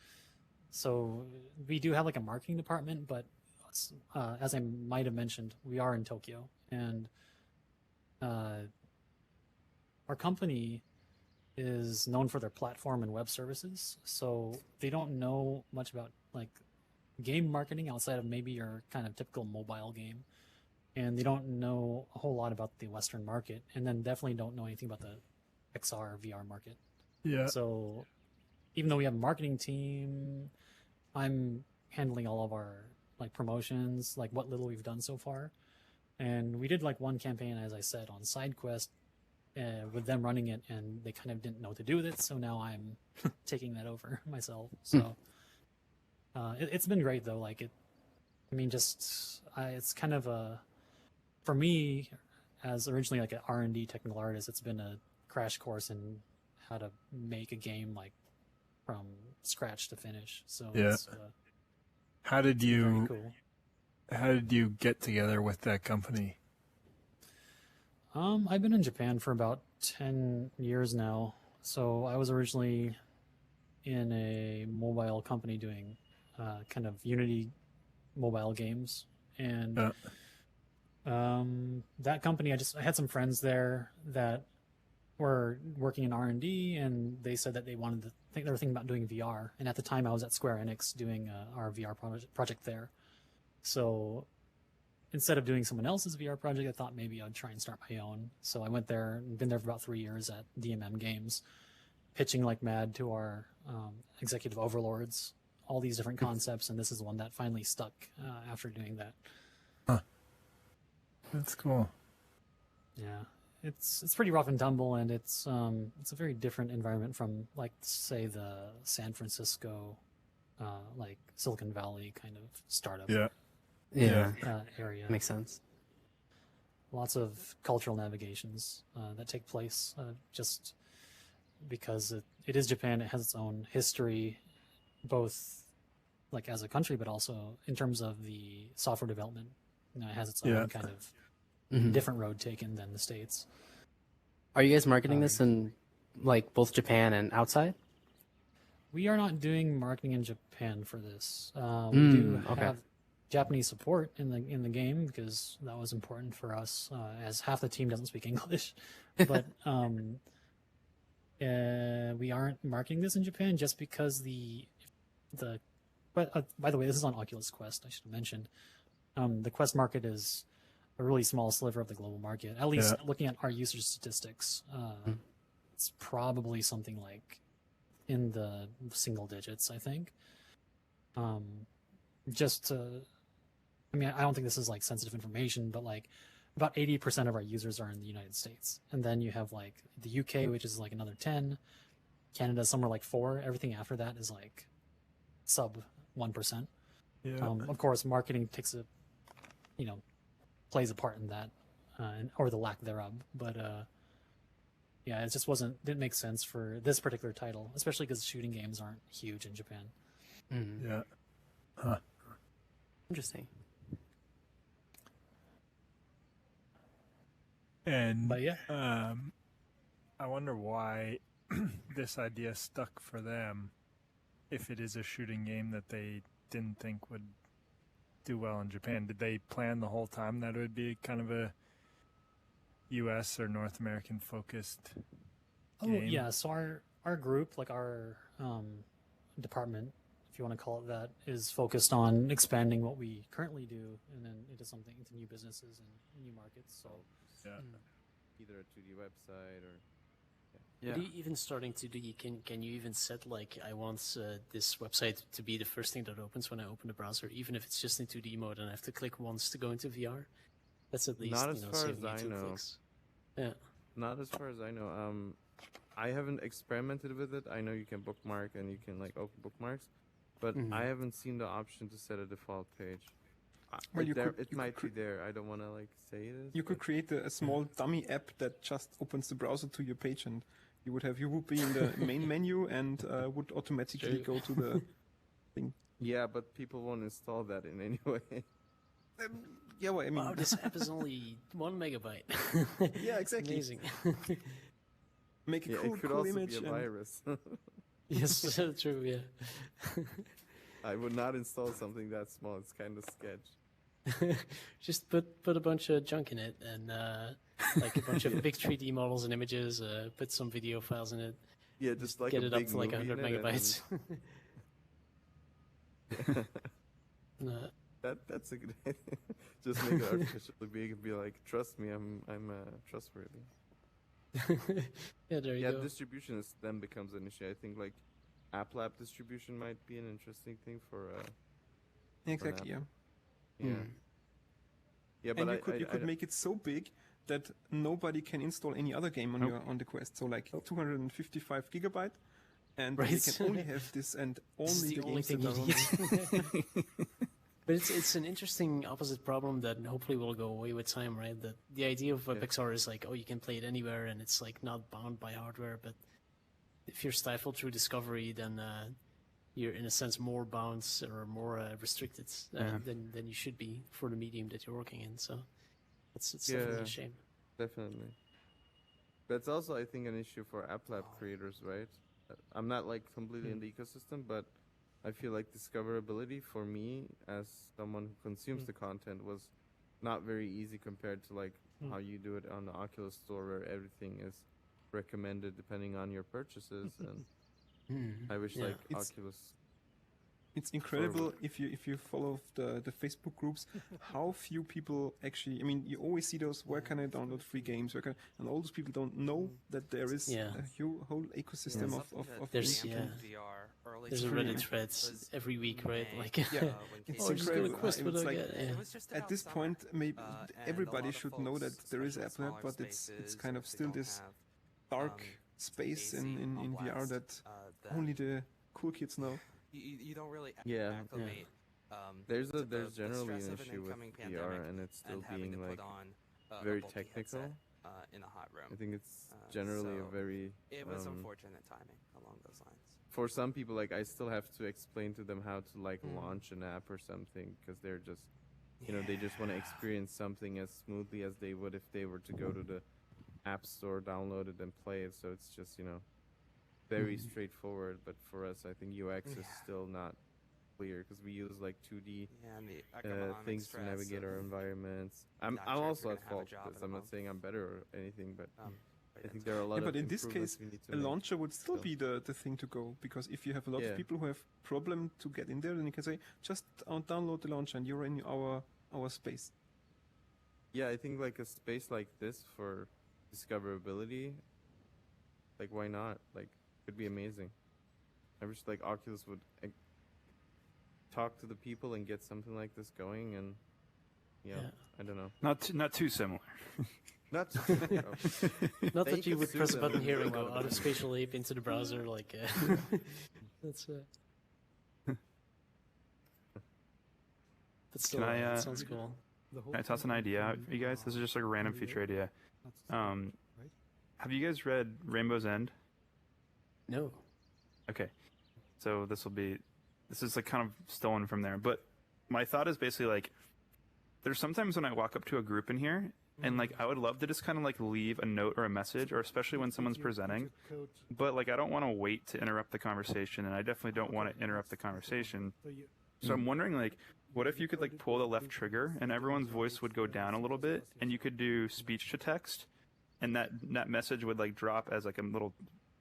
So we do have like a marketing department, but as I might have mentioned, we are in Tokyo, and our company is known for their platform and web services. So they don't know much about like game marketing outside of maybe your kind of typical mobile game. And they don't know a whole lot about the Western market, and then definitely don't know anything about the XR VR market. Yeah. So even though we have a marketing team, I'm handling all of our like promotions, like what little we've done so far. And we did like one campaign, as I said, on SideQuest with them running it, and they kind of didn't know what to do with it. So now I'm taking that over myself. So it's been great though. Like it's kind of for me, as originally like an R&D technical artist, it's been a crash course in how to make a game like from scratch to finish. So yeah. It's, how did you cool. How did you get together with that company? I've been in Japan for about 10 years now. So I was originally in a mobile company doing kind of Unity mobile games, and that company, I had some friends there that were working in R&D, and they said that they were thinking about doing VR. And at the time, I was at Square Enix doing our VR project there. So instead of doing someone else's VR project, I thought maybe I'd try and start my own. So I went there and been there for about 3 years at DMM Games, pitching like mad to our executive overlords, all these different concepts, and this is the one that finally stuck after doing that. Huh. That's cool. Yeah, it's pretty rough and tumble, and it's a very different environment from like say the San Francisco, like Silicon Valley kind of startup. Area. Makes sense. Lots of cultural navigations that take place just because it is Japan. It has its own history, both like as a country, but also in terms of the software development. It has its own kind of different road taken than the States. Are you guys marketing this in like both Japan and outside? We are not doing marketing in Japan for this. We do have Japanese support in the game because that was important for us, as half the team doesn't speak English. But we aren't marketing this in Japan just because But by the way, this is on Oculus Quest. I should have mentioned the Quest market is a really small sliver of the global market. At least looking at our usage statistics, it's probably something like in the single digits, I think. I don't think this is like sensitive information, but like about 80% of our users are in the United States. And then you have like the UK, which is like another 10. Canada, somewhere like 4. Everything after that is like sub 1%. Yeah. Of course, marketing plays a part in that, or the lack thereof. But it just didn't make sense for this particular title, especially because shooting games aren't huge in Japan. Yeah. Huh. Interesting. And but I wonder why this idea stuck for them, if it is a shooting game that they didn't think would do well in Japan. Did they plan the whole time that it would be kind of a U.S. or North American focused game? Yeah, so our group, like our department, if you want to call it that, is focused on expanding what we currently do and then into new businesses and new markets. So either a 2D website or What are you even starting to do? Can you even set like I want this website to be the first thing that opens when I open the browser, even if it's just in 2D mode and I have to click once to go into VR? That's at least not as far saving as I me 2 know. clicks. Yeah. Not as far as I know. I haven't experimented with it. I know you can bookmark and you can like open bookmarks, but I haven't seen the option to set a default page. Well, It might be there. I don't want to like say it is. You could create a small dummy app that just opens the browser to your page, and you would be in the main menu and would automatically go to the thing. Yeah, but people won't install that in any way. Yeah, well, I mean, wow, this app is only 1 megabyte. Yeah, exactly. Amazing. Make a Yeah, cool, it could cool also image. be a and- virus. Yes, true. Yeah. I would not install something that small. It's kind of sketch. Just put a bunch of junk in it and like a bunch of big 3D models and images. Put some video files in it. Yeah, just like get a it up big to like movie 100 in it megabytes. No. That's a good idea. Just make it artificially big and be like, trust me, I'm trustworthy. Yeah, there you Yeah, go. distribution then becomes an issue. I think like app lab distribution might be an interesting thing for Exactly. app. Yeah. Yeah. Yeah, but and you could make it so big that nobody can install any other game on on the Quest. So like 255 gigabyte, and Right. you can only have this and only This is the the only games thing that you are on need. But it's an interesting opposite problem that hopefully will go away with time, right? That the idea of WebXR is like, oh, you can play it anywhere and it's like not bound by hardware. But if you're stifled through discovery, then you're in a sense more bound or more restricted than you should be for the medium that you're working in. So it's definitely a shame. Definitely. That's also, I think, an issue for App Lab creators, right? I'm not like completely in the ecosystem, but I feel like discoverability for me as someone who consumes the content was not very easy compared to like how you do it on the Oculus Store, where everything is recommended depending on your purchases. And I wish like Oculus. It's incredible if you follow the Facebook groups, how few people actually. I mean, you always see those. Where can I download free games? And all those people don't know that there is a whole ecosystem of there's games. there's a Reddit thread every week, right? Like It's oh, just go to incredible. Quest, what It's do I like, get? Yeah. at this point, maybe everybody should know that there is App Lab, but it's kind of still this dark space in VR that only the cool kids know. You don't really Yeah. acclimate. There's to there's the generally stress an of an issue with incoming VR, pandemic and it's still having being to like put on a very bulky technical. headset, in a hot room. I think it's generally a So very. It was unfortunate timing along those lines. For some people, like I still have to explain to them how to like launch an app or something, because they're just, you know, they just want to experience something as smoothly as they would if they were to go to the app store, download it, and play it. So it's just, you know, very straightforward. But for us, I think UX is still not clear, because we use like 2D and the economic things to stress navigate our of environments. I'm not sure if also you're at gonna have a fault job because in a I'm not month. saying I'm better or anything, but I yeah, think there are a lot of But in this improvements case, we need to a make launcher would still still. be the thing to go, because if you have a lot Yeah. of people who have problem to get in there, then you can say just download the launcher and you're in our space. Yeah, I think like a space like this for discoverability, like why not? Like, could be amazing. I wish like Oculus would talk to the people and get something like this going, and I don't know. Not too similar. Not too similar. Not They that you could would sue press a them button and here do a and go lot of out of damage. spatial ape into the browser, like that's but still, Can I, it sounds cool. Can I toss an idea out for you guys? This is just like a random feature idea. Have you guys read Rainbow's End? No. Okay. So this is like kind of stolen from there. But my thought is basically like, there's sometimes when I walk up to a group in here, and like I would love to just kind of like leave a note or a message, or especially when someone's presenting. But like I don't want to wait to interrupt the conversation, and I definitely don't want to interrupt the conversation. So I'm wondering, like, what if you could like pull the left trigger and everyone's voice would go down a little bit, and you could do speech to text, and that message would like drop as like a little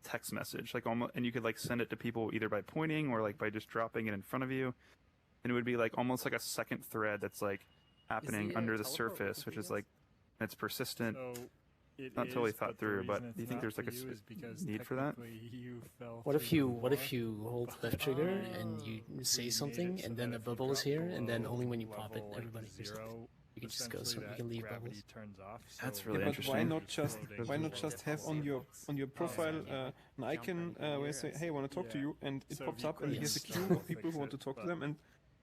text message, like almost, and you could like send it to people either by pointing or like by just dropping it in front of you, and it would be like almost like a second thread that's like happening under the surface, which is like it's persistent. So it Not totally is, thought but the through, reason but it's do you think not there's like for you is because need for that? technically you fell What if through you the what if door, you hold left trigger and you say something, and then a bubble is here, and then only when you pop it, everybody hears it. You can just go, so you can leave bubbles. turns off. That's so really But interesting. why not just have on your profile an icon where you say, hey, I want to talk to you, and it So pops if you up and click here's a on queue stuff, of people who want to talk to them, and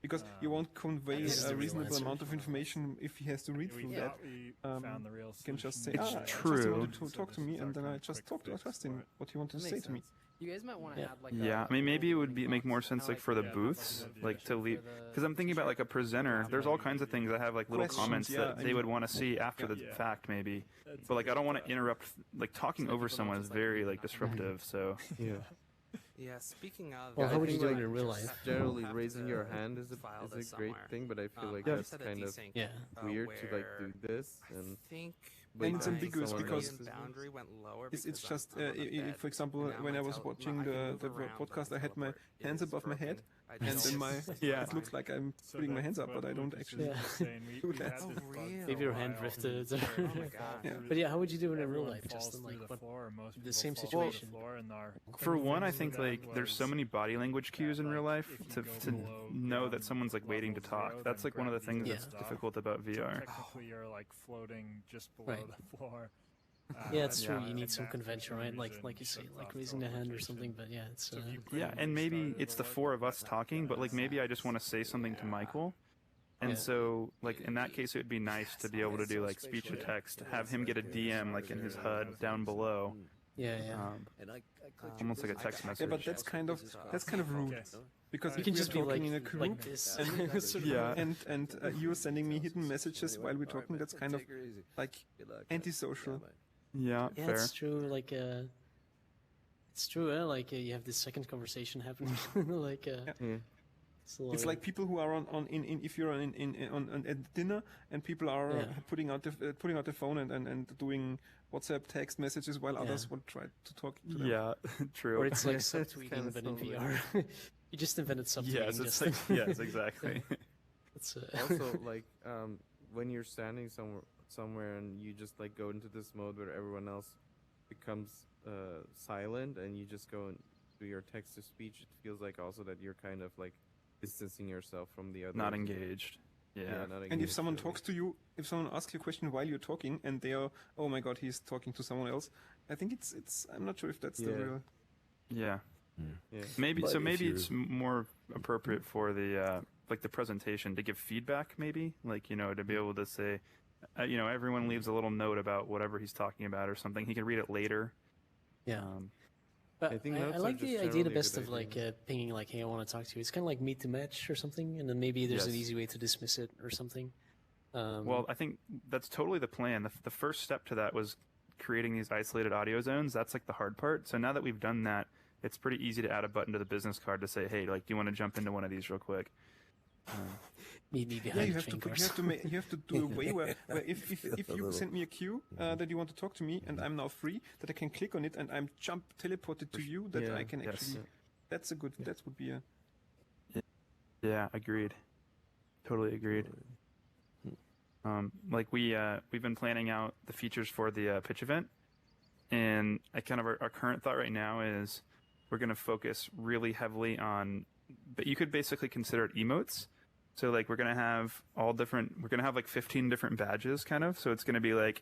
because you won't convey This is a the real reasonable answer. amount of information if he has to read through that. We You found the real can just say, solution. I just true. wanted to talk to me, and then I just asked him what he wanted to say to me. You guys might want to add like Yeah, I mean, maybe it would make more sense like for the booths, like to leave, because I'm thinking about like a presenter. There's all kinds of things that have like little Questions, comments yeah, that I they would mean- want to see after the fact, maybe. But like, I don't want to interrupt. Like talking over someone is very like disruptive. So Yeah. Yeah, speaking of. Well, how would I you think, do it in real life? Generally, Have raising to your hand is file a this great somewhere. thing, but I feel like I that's set a kind of desync, Yeah. weird to like where do this and think And it's my ambiguous someone because else's boundary went lower. it's because just, I'm on the bed. for example, Now when my I was tele- watching I can the move around, but podcast, the I had my teleport hands is above my head, broken. I and just- then my Yeah. it looks like I'm So putting my that's hands up, what but I don't Lucas actually was just saying. We do had that. this bug for real? If your a hand while. drifted. Oh my god. Yeah. But yeah, how would you do it in real Everyone life? falls Just in through like the what, floor, and most the people same fall through the situation. floor, and our for one, I thing think for that like there's so was many body language cues in that, real like, life if to you go to below know that ground someone's like waiting to level talk. zero, That's then like one of the gravity things that's goes off. difficult about So VR. technically, you're like floating just below Right. the floor. Yeah, it's true. Yeah. You need And some that convention, for right? some Like reason you say, shuts like off raising the hand or teleportation. something. But yeah, it's So if you Yeah, couldn't and maybe restart it's the the four of us work, talking, but like then maybe I just want to say something to Michael. And Yeah. so, like in that case, it would be nice to be able to do like speech to text, have him get a DM like in his HUD down below, yeah, yeah. almost like a text Yeah, message. but that's kind of rude. Okay. Because You if can we're just be talking like- in a group, like this. and, Yeah. and you're sending me hidden messages while we're talking, that's kind of like antisocial. Yeah, Yeah, fair. it's true. Like, it's true. Like, you have this second conversation happening. Like, yeah. It's like people who are on if you're on at dinner and people are Yeah. putting out the phone and doing WhatsApp text messages while others will try to talk to them. Yeah, true. or it's like Yeah, it's subtweeting, kinda but in so VR. You just invented subtweeting. Yes, it's just like yes, exactly. it's Also, like when you're standing somewhere and you just like go into this mode where everyone else becomes silent and you just go and do your text to speech, it feels like also that you're kind of like distancing yourself from the other. Not engaged. Yeah. not And if engaged, someone really. talks to you, if someone asks you a question while you're talking, and they are, oh my god, he's talking to someone else, I think it's. I'm not sure if that's the Yeah. real. Yeah. Yeah. Maybe But so. if Maybe you're- it's more appropriate for the like the presentation to give feedback. Maybe like to be able to say, everyone leaves a little note about whatever he's talking about or something. He can read it later. yeah. Um, But I think I notes are like just the idea generally the a best good of like idea. pinging like, hey, I want to talk to you. It's kind of like meet to match or something, and then maybe there's an Yes. easy way to dismiss it or something. well, I think that's totally the plan. The first step to that was creating these isolated audio zones. That's like the hard part. So now that we've done that, it's pretty easy to add a button to the business card to say, hey, like, do you want to jump into one of these real quick? meet me Yeah, behind you the have to train put, cars. you have to do a way where if you send me a cue that you want to talk to me and I'm now free, that I can click on it and I'm teleported to you, that Yeah. I can Yes. actually. That's a good. That would be a. Yeah, agreed. Totally agreed. Like we've been planning out the features for the pitch event, and our current thought right now is we're going to focus really heavily on. But you could basically consider it emotes. So like we're going to have like 15 different badges, kind of. So it's going to be like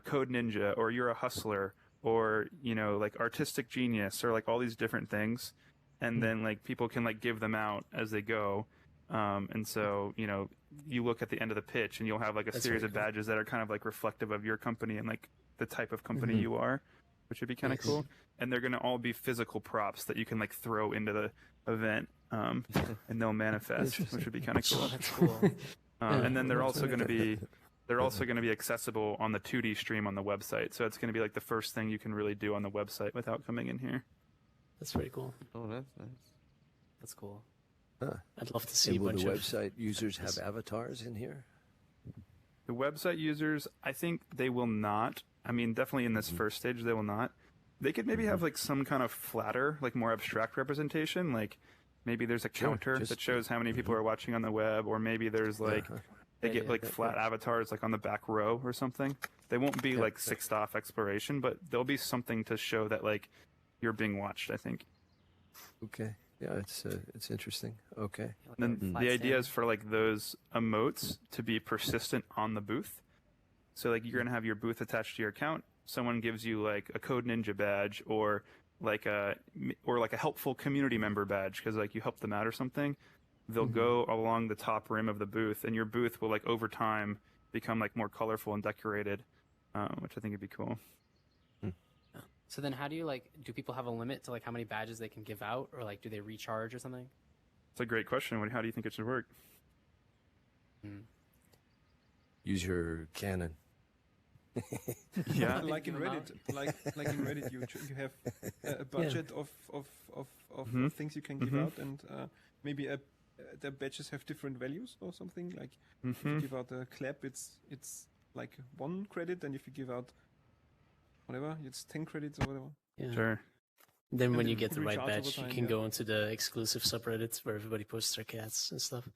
Code Ninja, or you're a hustler, or like artistic genius, or like all these different things, and then like people can like give them out as they go. And so, you look at the end of the pitch and you'll have like a That's series very of cool. badges that are kind of like reflective of your company and like the type of company you are, which would be kind of Nice. cool. And they're going to all be physical props that you can like throw into the event, and they'll manifest, which would be kind of cool. That's cool. And then they're also going to be accessible on the 2D stream on the website. So it's going to be like the first thing you can really do on the website without coming in here. That's pretty cool. Oh, that's nice. That's cool. Huh. I'd love to see And a will bunch the of website users have avatars in here? The website users, I think they will not. I mean, definitely in this first stage, they will not. They could maybe have like some kind of flatter, like more abstract representation. Like maybe there's a Sure, counter just- that shows how many people are watching on the web, or maybe there's like they get like flat avatars like on the back row or something. They won't be like sixth off exploration, but there'll be something to show that like you're being watched, I think. Okay. Yeah, it's interesting. Okay. And then the idea is for like those emotes to be persistent on the booth. So like you're gonna have your booth attached to your account. Someone gives you like a Code Ninja badge or like a helpful community member badge because like you helped them out or something. they'll go along the top rim of the booth, and your booth will like over time become like more colorful and decorated, which I think would be cool. So then how do you do people have a limit to like how many badges they can give out, or like do they recharge or something? It's a great question. How do you think it should work? Use your cannon. Yeah. Like in Reddit, like in Reddit, you have a budget of things you can give out, and maybe the badges have different values or something. Like if you give out a clap, it's like 1 credit, and if you give out whatever, it's 10 credits or whatever. Yeah. Sure. Then And when then you get the right recharge over badge, you time, can yeah. go into the exclusive subreddits where everybody posts their cats and stuff.